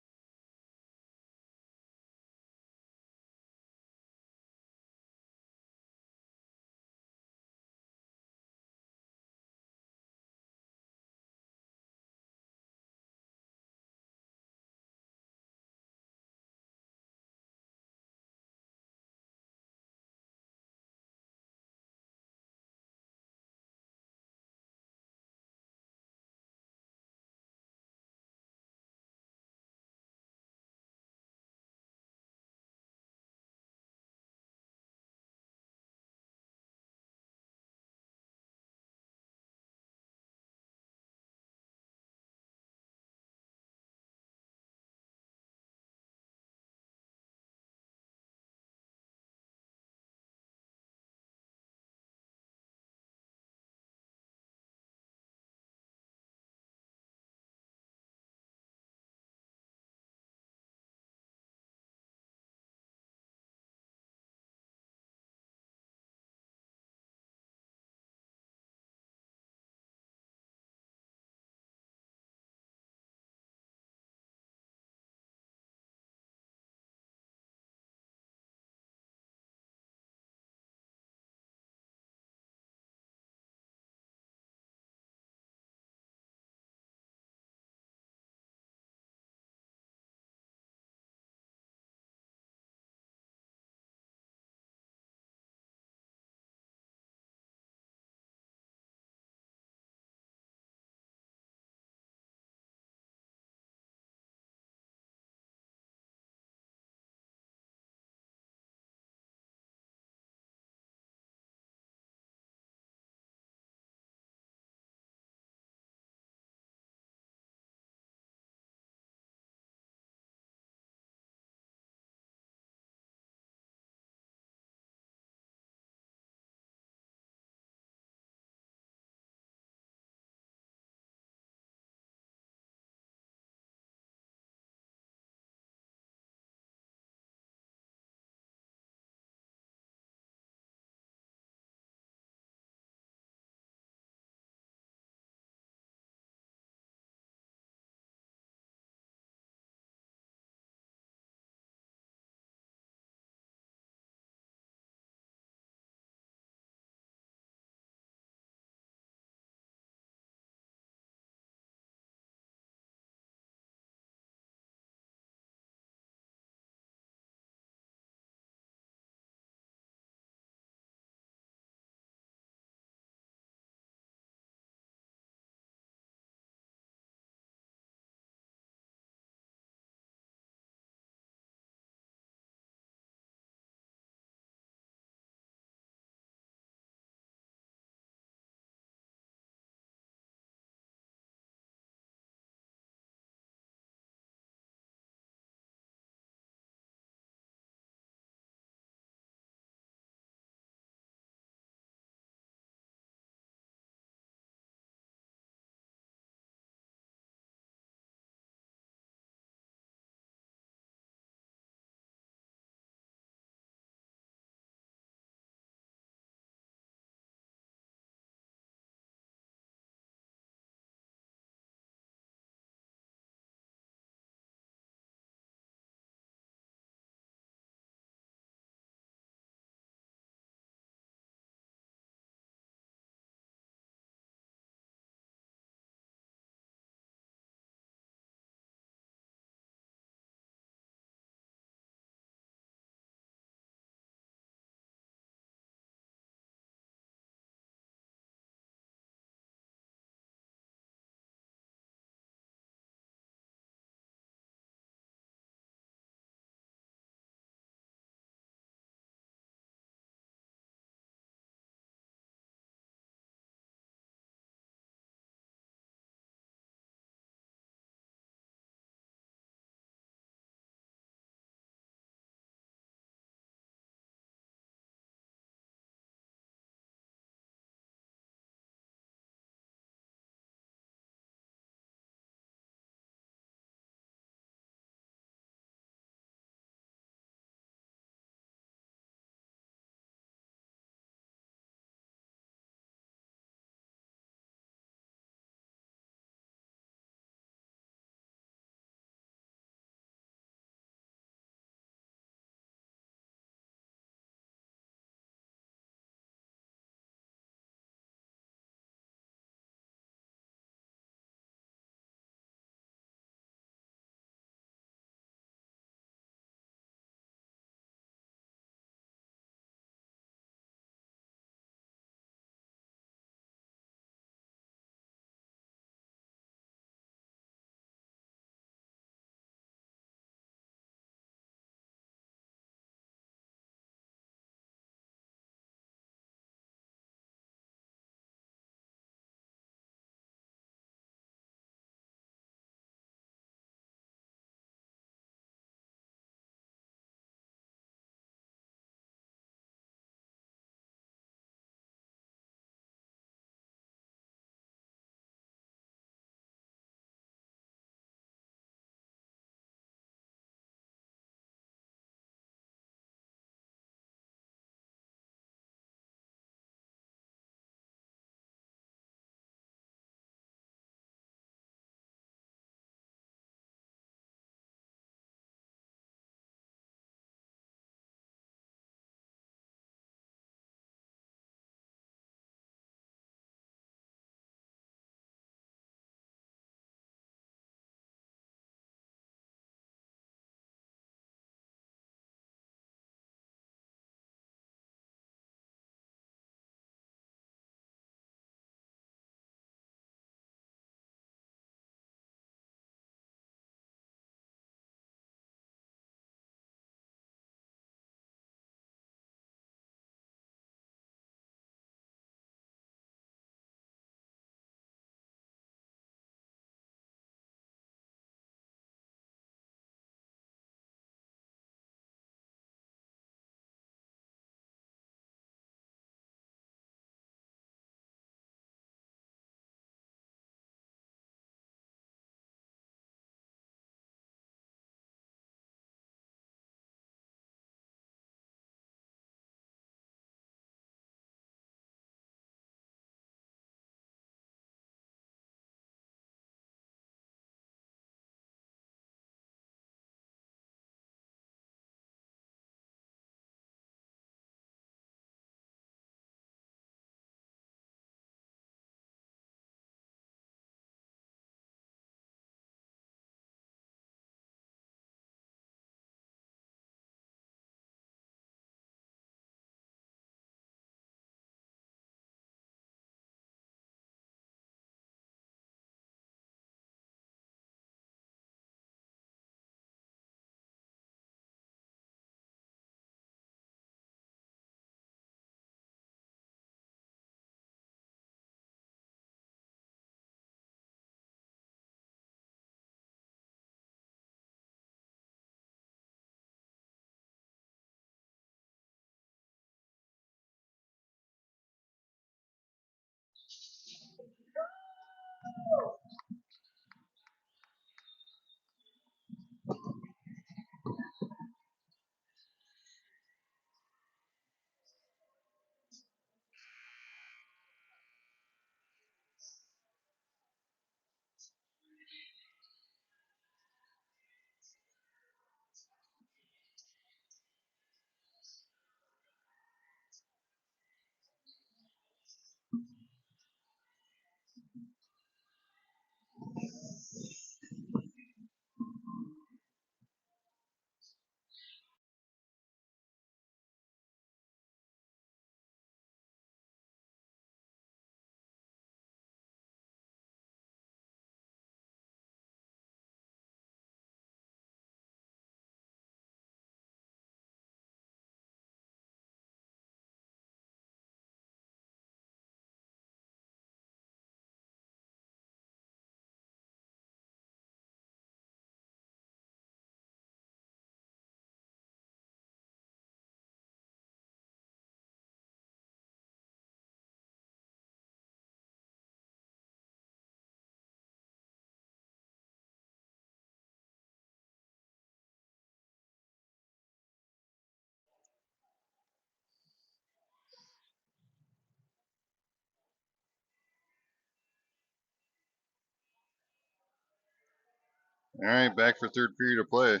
All right, back for third period of play.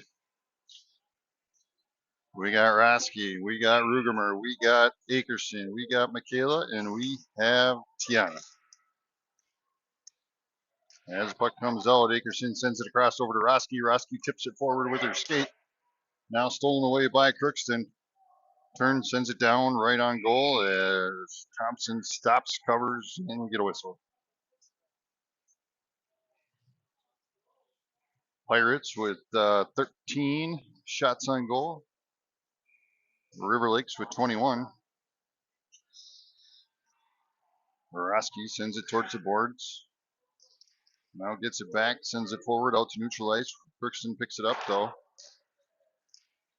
We got Roski, we got Rugemer, we got Akerson, we got Michaela, and we have Tiana. As the puck comes out, Akerson sends it across over to Roski. Roski tips it forward with her skate. Now stolen away by Crookston. Turns, sends it down right on goal as Thompson stops, covers, and we get a whistle. Pirates with 13 shots on goal. River Lakes with 21. Roski sends it towards the boards. Now gets it back, sends it forward out to neutral ice. Crookston picks it up though.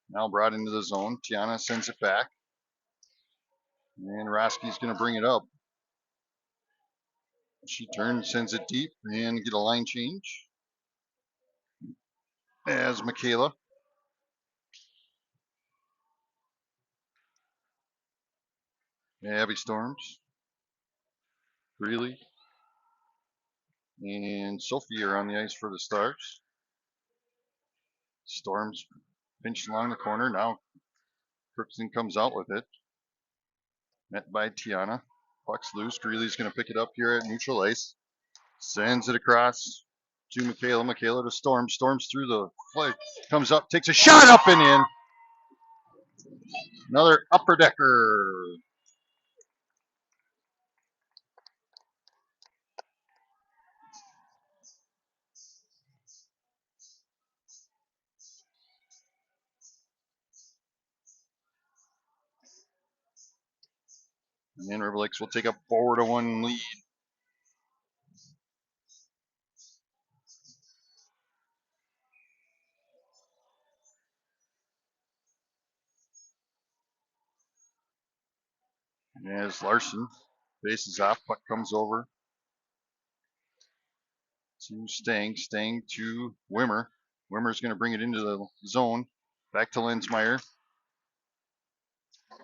Now brought into the zone. Tiana sends it back. And Roski's going to bring it up. She turns, sends it deep, and get a line change. As Michaela. Abby Storms. Greeley. And Sophie are on the ice for the Stars. Storms pinched along the corner. Now Crookston comes out with it. Met by Tiana. Puck's loose. Greeley's going to pick it up here at neutral ice. Sends it across to Michaela. Michaela to Storm. Storms through the flag. Comes up, takes a shot up and in. Another upper decker. And then River Lakes will take a 4-1 lead. As Larson faces off, puck comes over to Stang. Stang to Wimmer. Wimmer's going to bring it into the zone. Back to Lensmeyer.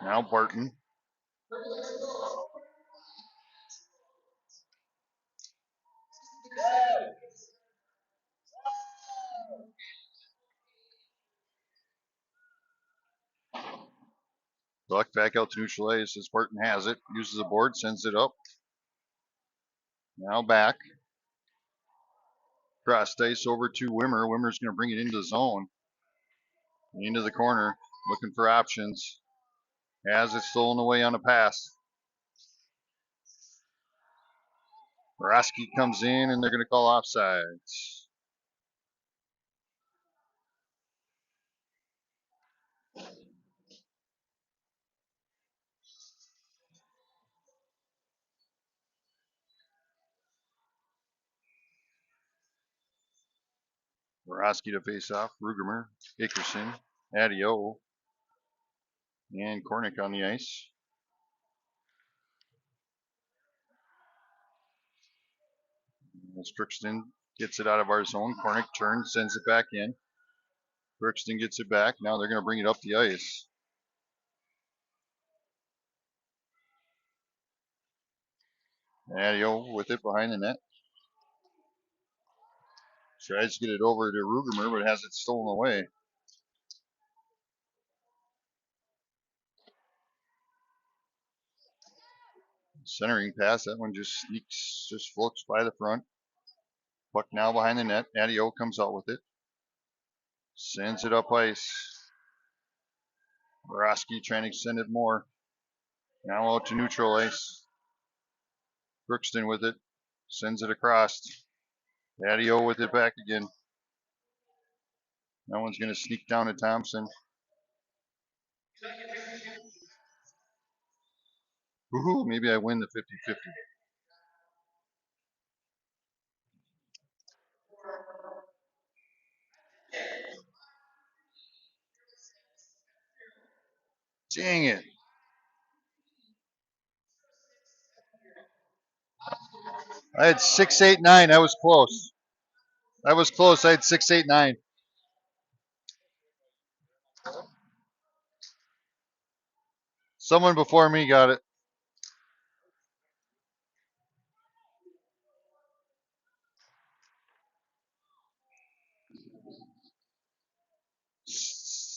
Now Barton. Buck back out to neutral ice as Barton has it. Uses the board, sends it up. Now back. Cross ice over to Wimmer. Wimmer's going to bring it into the zone. Into the corner. Looking for options. Has it stolen away on a pass. Roski comes in and they're going to call offsides. Roski to face off. Rugemer, Akerson, Adio, and Kornick on the ice. As Crookston gets it out of our zone. Kornick turns, sends it back in. Crookston gets it back. Now they're going to bring it up the ice. Adio with it behind the net. Tries to get it over to Rugemer, but has it stolen away. Centering pass. That one just sneaks, just floats by the front. Puck now behind the net. Adio comes out with it. Sends it up ice. Roski trying to extend it more. Now out to neutral ice. Crookston with it. Sends it across. Adio with it back again. That one's going to sneak down to Thompson. Woohoo, maybe I win the 50-50. Dang it. I had 6-8-9. I was close. I was close. I had 6-8-9. Someone before me got it.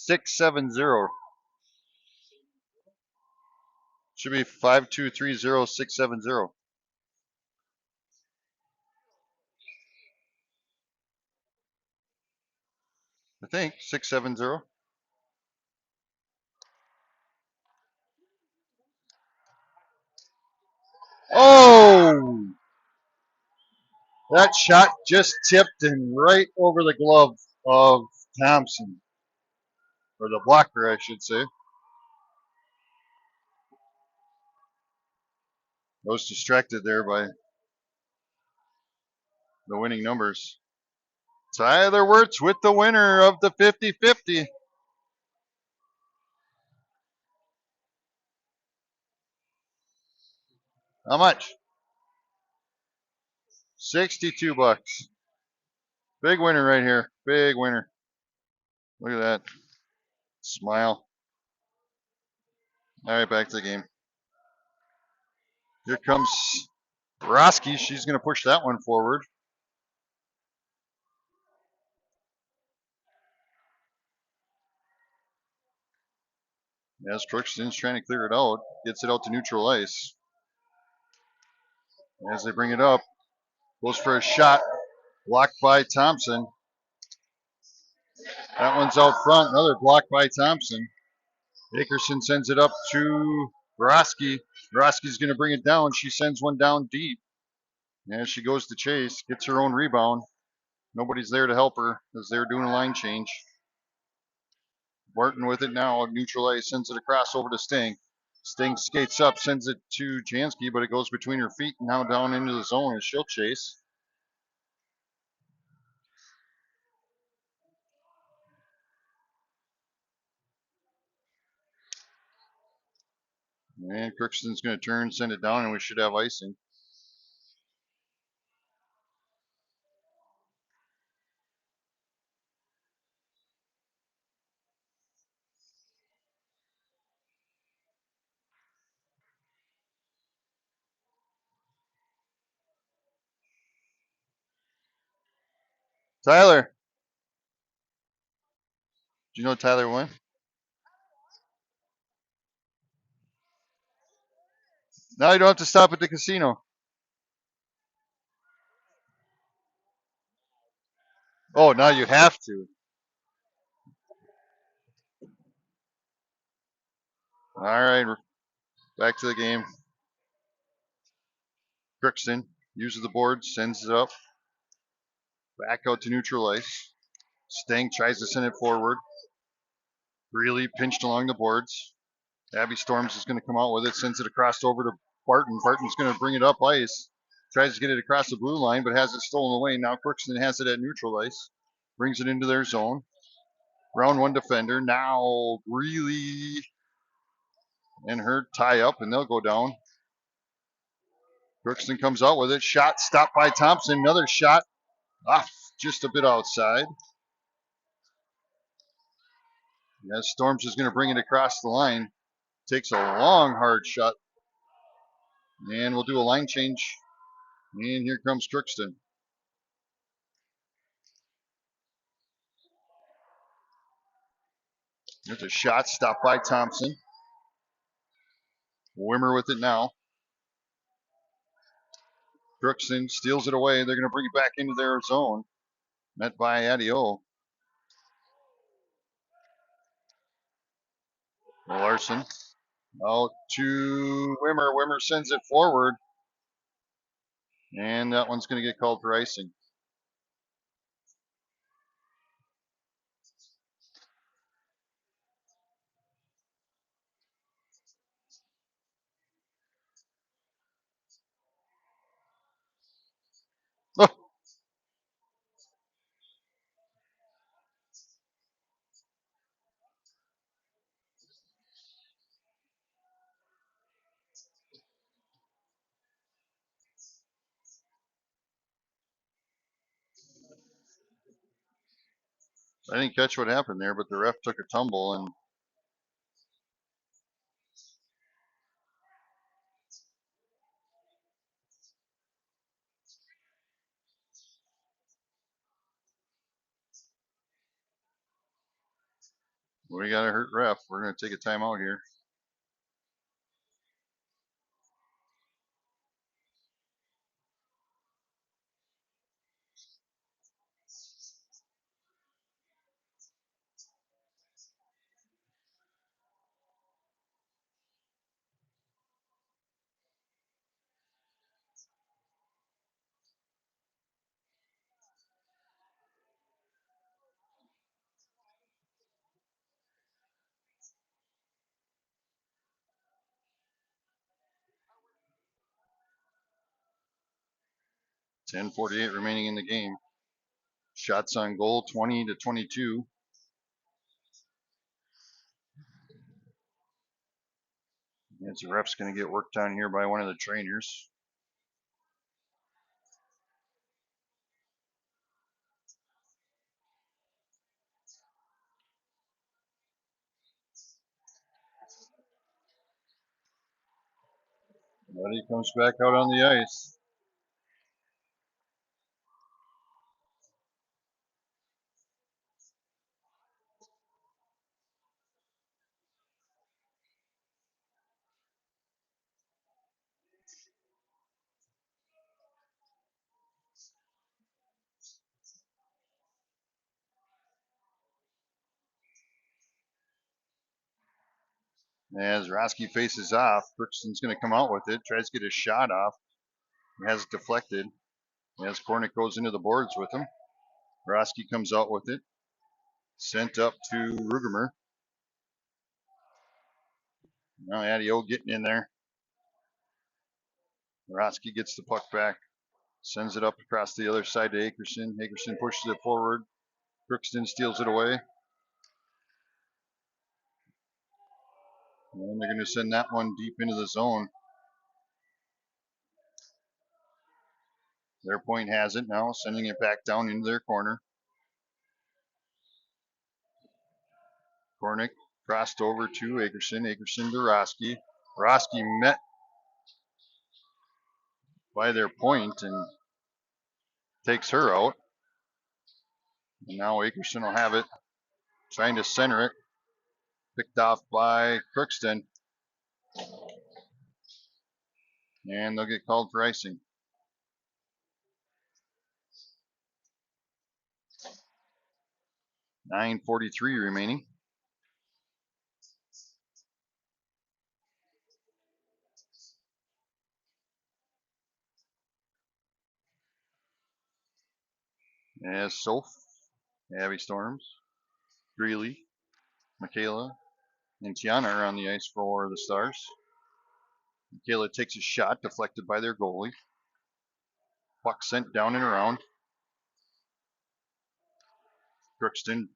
670. Should be 5230670. I think 670. Oh, that shot just tipped and right over the glove of Thompson, or the blocker, I should say. I was distracted there by the winning numbers. Tyler Wirtz with the winner of the 50-50. How much? 62 bucks. Big winner right here. Big winner. Look at that. Smile. All right, back to the game. Here comes Roski. She's going to push that one forward. As Crookston's trying to clear it out, gets it out to neutral ice. As they bring it up, goes for a shot, blocked by Thompson. That one's out front, another block by Thompson. Akerson sends it up to Roski. Roski's going to bring it down. She sends one down deep. As she goes to chase, gets her own rebound. Nobody's there to help her as they're doing a line change. Barton with it now, neutral ice, sends it across over to Sting. Sting skates up, sends it to Jansky, but it goes between her feet and now down into the zone as she'll chase. And Crookston's going to turn, send it down, and we should have icing. Tyler. Do you know Tyler won? Now you don't have to stop at the casino. Oh, now you have to. All right, back to the game. Crookston uses the board, sends it up. Back out to neutral ice. Sting tries to send it forward. Really pinched along the boards. Abby Storms is going to come out with it, sends it across over to Barton. Barton's going to bring it up ice. Tries to get it across the blue line, but has it stolen away. Now Crookston has it at neutral ice. Brings it into their zone. Round one defender. Now Greeley and her tie up, and they'll go down. Crookston comes out with it. Shot stopped by Thompson. Another shot off just a bit outside. As Storms is going to bring it across the line. Takes a long, hard shot. And we'll do a line change. And here comes Crookston. There's a shot stopped by Thompson. Wimmer with it now. Crookston steals it away. They're going to bring it back into their zone. Met by Adio. Larson out to Wimmer. Wimmer sends it forward. And that one's going to get called for icing. Oh. I didn't catch what happened there, but the ref took a tumble and We got a hurt ref. We're going to take a timeout here. .10:48 remaining in the game. Shots on goal, 20-22. As the ref's going to get worked on here by one of the trainers. Buddy comes back out on the ice. As Roski faces off, Crookston's going to come out with it, tries to get a shot off. He has it deflected. As Kornick goes into the boards with him. Roski comes out with it. Sent up to Rugemer. Now Adio getting in there. Roski gets the puck back. Sends it up across the other side to Akerson. Akerson pushes it forward. Crookston steals it away. And they're going to send that one deep into the zone. Their point has it now, sending it back down into their corner. Kornick crossed over to Akerson. Akerson to Roski. Roski met by their point and takes her out. And now Akerson will have it, trying to center it. Picked off by Crookston. And they'll get called for icing. .9:43 remaining. As Soph, Abby Storms, Greeley, Michaela, and Tiana are on the ice for the Stars. Michaela takes a shot, deflected by their goalie. Puck sent down and around. Crookston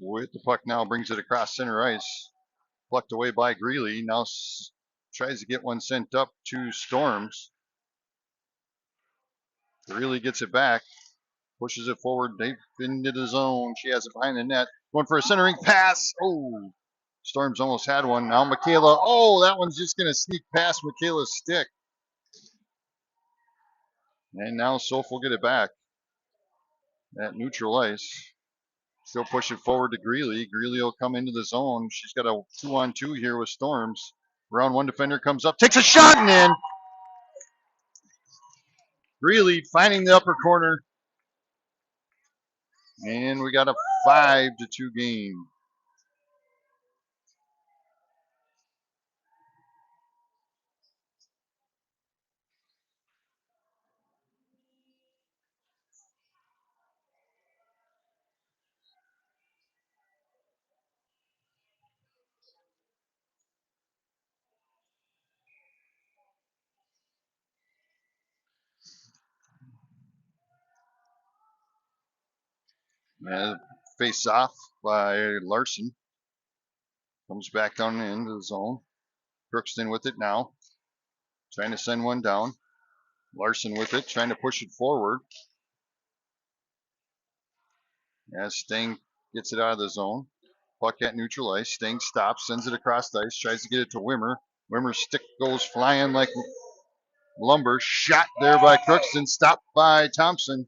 with the puck now brings it across center ice. Plucked away by Greeley. Now tries to get one sent up to Storms. Greeley gets it back. Pushes it forward. They've been into the zone. She has it behind the net. Going for a centering pass. Oh, Storms almost had one. Now Michaela. Oh, that one's just going to sneak past Michaela's stick. And now Soph will get it back at neutral ice. Still push it forward to Greeley. Greeley will come into the zone. She's got a 2-on-2 here with Storms. Round one defender comes up, takes a shot and in. Greeley finding the upper corner. And we got a 5-2 game. Face off by Larson. Comes back down into the zone. Crookston with it now. Trying to send one down. Larson with it, trying to push it forward. As Sting gets it out of the zone. Puck at neutral ice. Sting stops, sends it across the ice, tries to get it to Wimmer. Wimmer's stick goes flying like lumber. Shot there by Crookston, stopped by Thompson.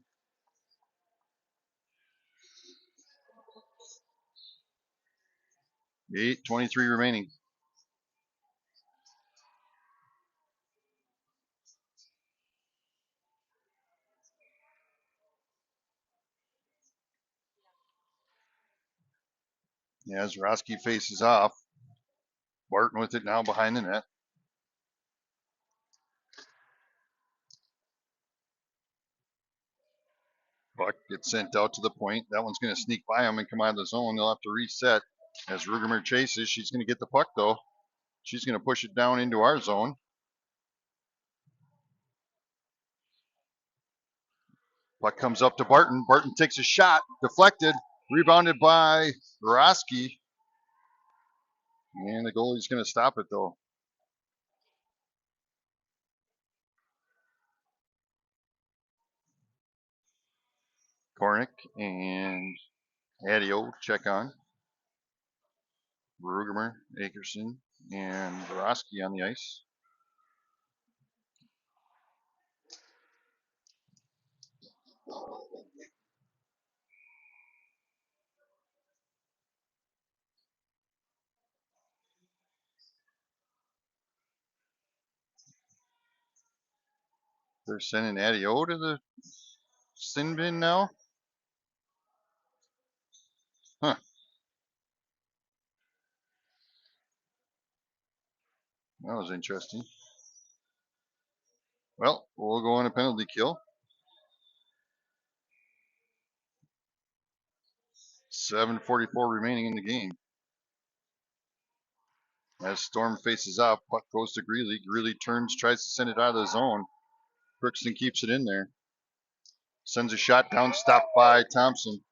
8:23 remaining. As Roski faces off, Barton with it now behind the net. Puck gets sent out to the point. That one's going to sneak by him and come out of the zone. They'll have to reset. As Rugemer chases, she's going to get the puck though. She's going to push it down into our zone. Puck comes up to Barton. Barton takes a shot, deflected, rebounded by Roski. And the goalie's going to stop it though. Kornick and Adio check on. Rugemer, Akerson, and Roski on the ice. They're sending Adio to the sin bin now. Huh. That was interesting. Well, we'll go on a penalty kill. 7:44 remaining in the game. As Storm faces up, puck goes to Greeley. Greeley turns, tries to send it out of the zone. Crookston keeps it in there. Sends a shot down, stopped by Thompson.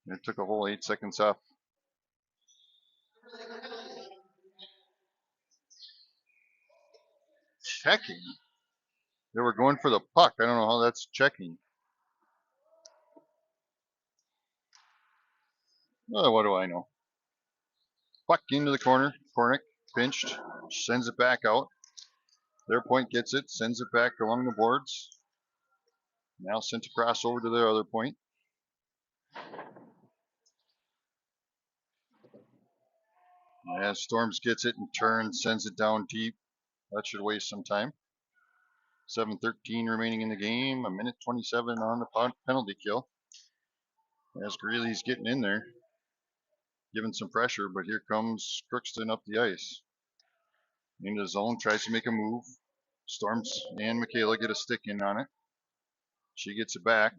It took a whole 8 seconds off. Checking. They were going for the puck. I don't know how that's checking. Oh, what do I know? Puck into the corner. Kornick pinched. Sends it back out. Their point gets it. Sends it back along the boards. Now sent across over to their other point. As Storms gets it and turns, sends it down deep. That should waste some time. 7:13 remaining in the game. 1:27 on the penalty kill. As Greeley's getting in there, giving some pressure, but here comes Crookston up the ice. Into the zone, tries to make a move. Storms and Michaela get a stick in on it. She gets it back.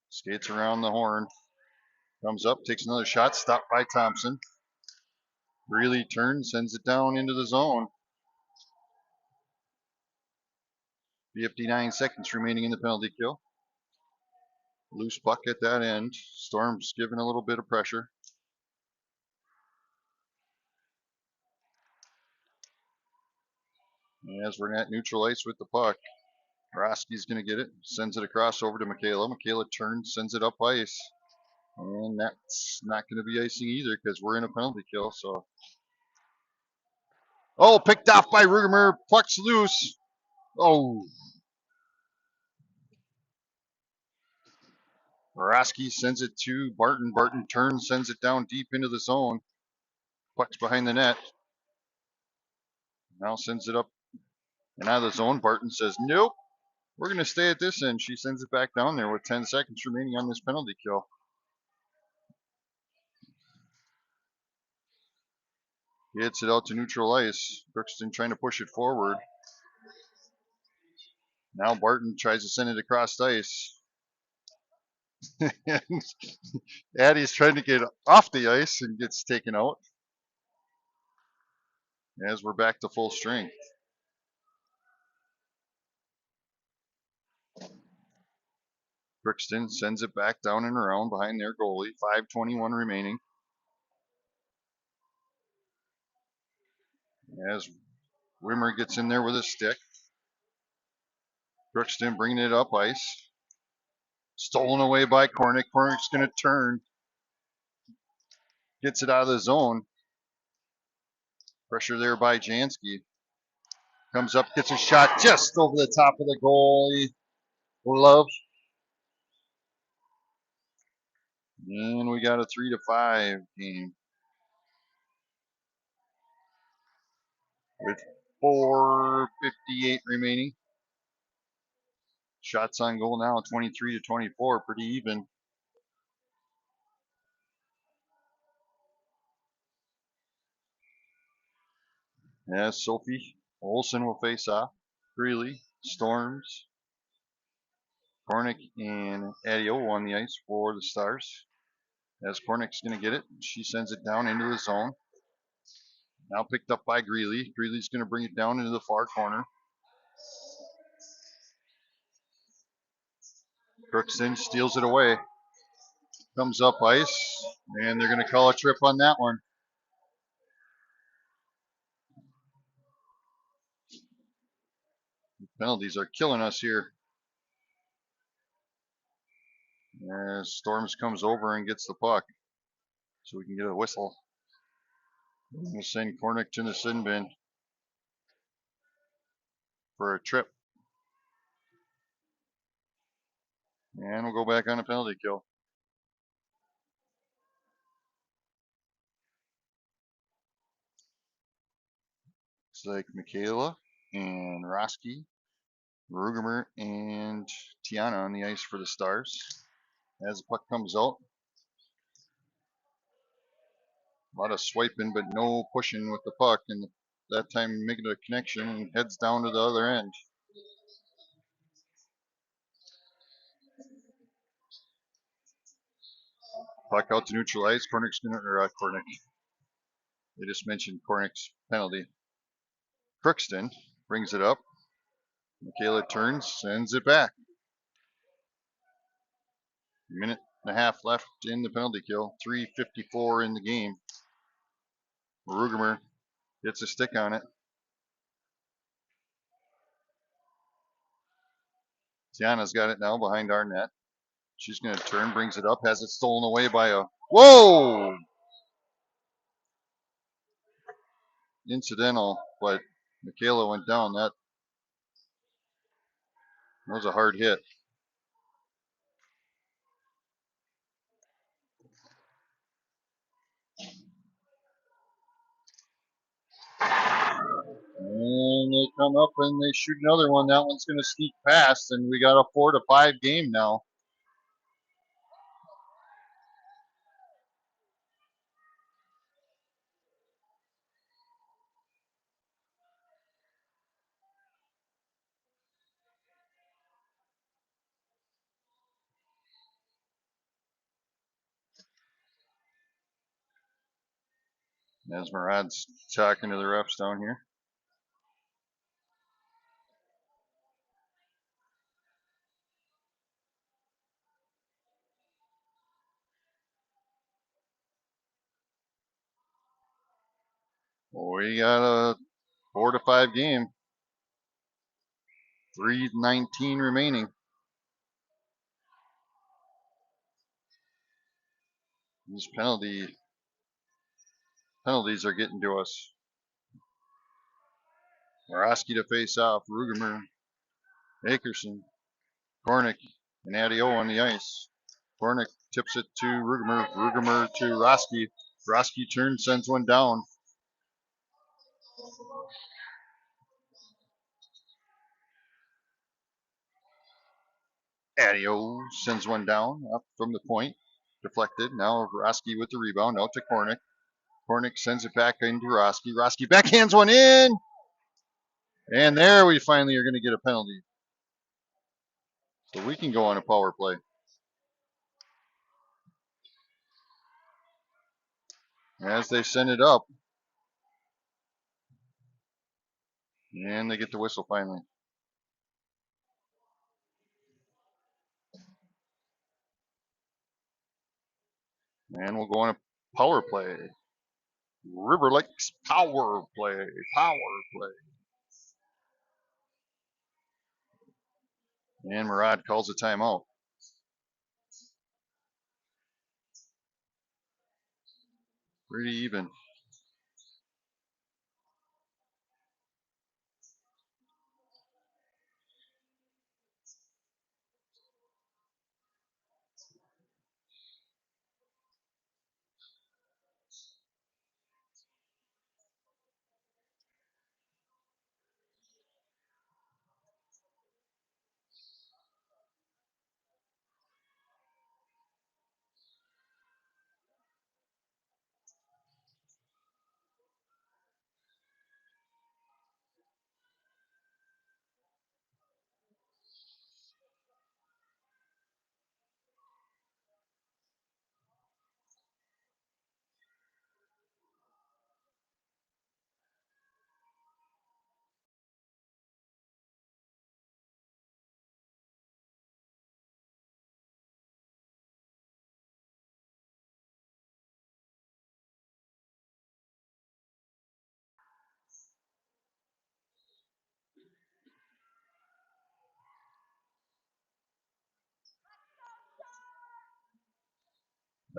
Skates around the horn. Comes up, takes another shot, stopped by Thompson. Greeley turns, sends it down into the zone. 59 seconds remaining in the penalty kill. Loose puck at that end. Storm's giving a little bit of pressure. As we're at neutral ice with the puck, Roski's going to get it. Sends it across over to Michaela. Michaela turns, sends it up ice. And that's not going to be icing either because we're in a penalty kill. So, oh, picked off by Rugemer. Puck's loose. Oh. Roski sends it to Barton. Barton turns, sends it down deep into the zone. Puck's behind the net. Now sends it up and out of the zone. Barton says, nope, we're going to stay at this end. She sends it back down there with 10 seconds remaining on this penalty kill. Gets it out to neutral ice. Crookston trying to push it forward. Now Barton tries to send it across ice. And Addie's trying to get off the ice and gets taken out. As we're back to full strength. Crookston sends it back down and around behind their goalie. 5:21 remaining. As Wimmer gets in there with a stick. Crookston bringing it up ice. Stolen away by Kornick. Kornick's going to turn. Gets it out of the zone. Pressure there by Jansky. Comes up, gets a shot just over the top of the goalie. Love. And we got a 3-5 game with 4:58 remaining. Shots on goal now, 23-24, pretty even. As Sophie Olsen will face off. Greeley, Storms, Kornick, and Adio on the ice for the Stars. As Kornick's going to get it, she sends it down into the zone. Now picked up by Greeley. Greeley's going to bring it down into the far corner. Crookston steals it away. Comes up ice, and they're going to call a trip on that one. Penalties are killing us here. As Storms comes over and gets the puck, so we can get a whistle. We'll send Kornick to the sin bin for a trip. And we'll go back on a penalty kill. It's like Michaela and Roski, Rugemer, and Tiana on the ice for the Stars. As the puck comes out, a lot of swiping, but no pushing with the puck, and that time making a connection and heads down to the other end. Puck out to neutralize. Kornick's gonna, or Kornick. They just mentioned Kornick's penalty. Crookston brings it up. Michaela turns, sends it back. Minute and a half left in the penalty kill. 3:54 in the game. Rugemer gets a stick on it. Tiana's got it now behind our net. She's going to turn, brings it up, has it stolen away by a... Whoa! Incidental, but Michaela went down. That was a hard hit. And they come up and they shoot another one. That one's going to sneak past, and we got a 4-5 game now. As Murad's talking to the refs down here. We got a 4-5 game. 3:19 remaining. These penalties are getting to us. Moroski to face off. Rugemer, Akerson, Kornick, and Adio on the ice. Kornick tips it to Rugemer. Rugemer to Roski. Roski turns, sends one down. Adio sends one down up from the point. Deflected. Now Roski with the rebound. Out to Kornick. Kornick sends it back into Roski. Roski backhands one in. And there we finally are going to get a penalty. So we can go on a power play. As they send it up. And they get the whistle finally. And we'll go on a power play. River Lakes power play. Power play. And Murad calls a timeout. Pretty even.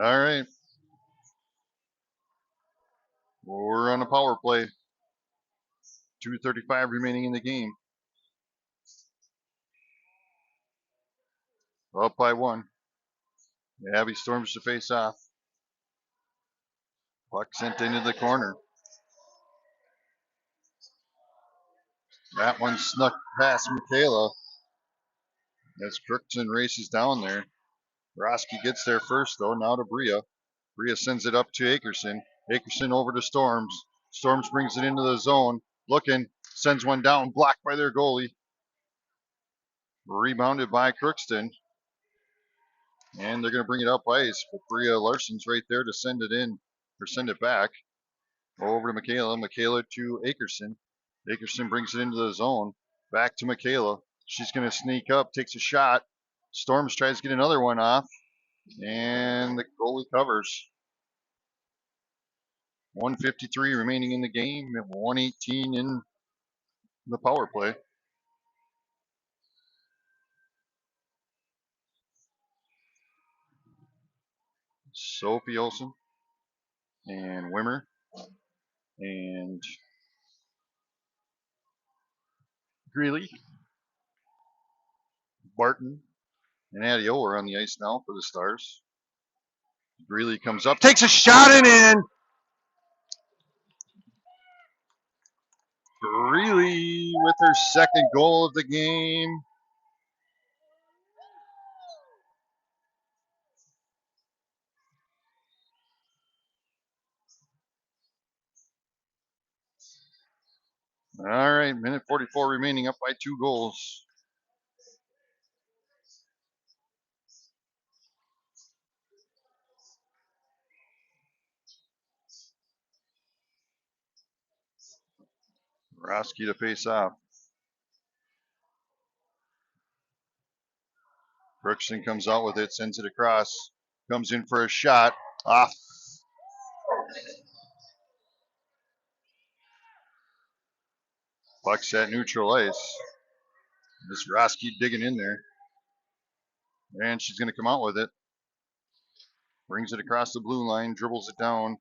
All right. We're on a power play. 2:35 remaining in the game. Up by one. Abby storms to face off. Puck sent into the corner. That one snuck past Michaela as Crookston races down there. Roski gets there first, though. Now to Bria. Bria sends it up to Akerson. Akerson over to Storms. Storms brings it into the zone. Looking, sends one down, blocked by their goalie. Rebounded by Crookston. And they're going to bring it up ice. But Bria Larson's right there to send it in, or send it back. Over to Michaela. Michaela to Akerson. Akerson brings it into the zone. Back to Michaela. She's going to sneak up, takes a shot. Storms tries to get another one off. And the goalie covers. 1:53 remaining in the game, and 1:18 in the power play. Sophie Olsen and Wimmer and Greeley, Barton, and Adio are on the ice now for the Stars. Greeley comes up, takes a shot and in. Greeley with her second goal of the game. All right, minute 44 remaining, up by 2 goals. Roski to face off. Crookston comes out with it, sends it across, comes in for a shot, off. Puck's at neutral ice. This Roski digging in there. And she's going to come out with it. Brings it across the blue line, dribbles it down.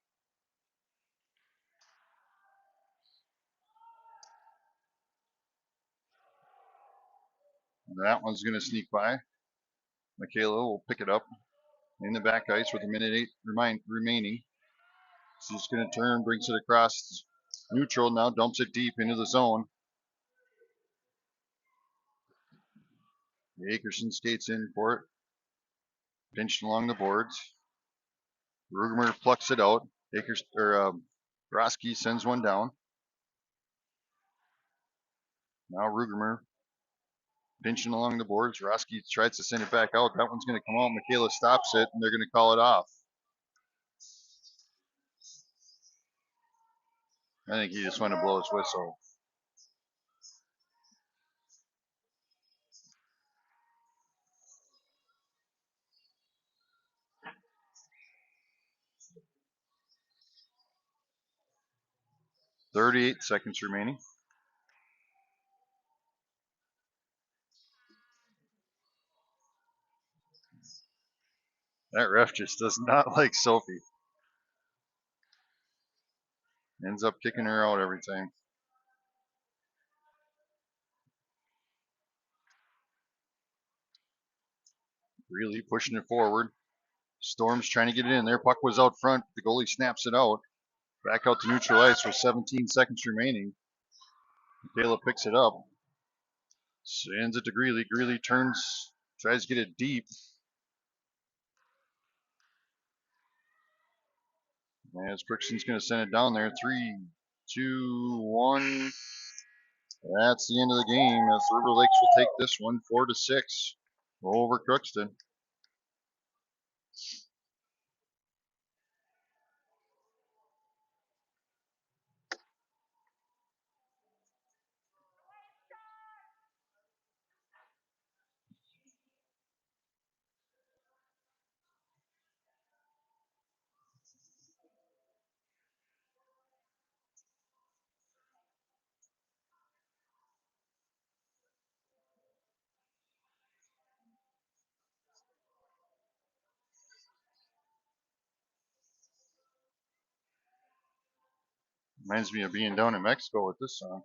That one's going to sneak by. Michaela will pick it up in the back ice with a minute 8 remaining. She's going to turn, brings it across neutral, now dumps it deep into the zone. Akerson skates in for it. Pinched along the boards. Rugemer plucks it out. Roski sends one down. Now Rugemer pinching along the boards. Roski tries to send it back out. That one's going to come out. Michaela stops it, and they're going to call it off. I think he just wanted to blow his whistle. .38 seconds remaining. That ref just does not like Sophie. Ends up kicking her out every time. Really pushing it forward. Storm's trying to get it in there. Puck was out front. The goalie snaps it out. Back out to neutral ice with 17 seconds remaining. Michaela picks it up. Sends it to Greeley. Greeley turns, tries to get it deep. As Crookston's going to send it down there. 3, 2, 1. That's the end of the game as River Lakes will take this one 4-6 over Crookston. Reminds me of being down in Mexico with this song.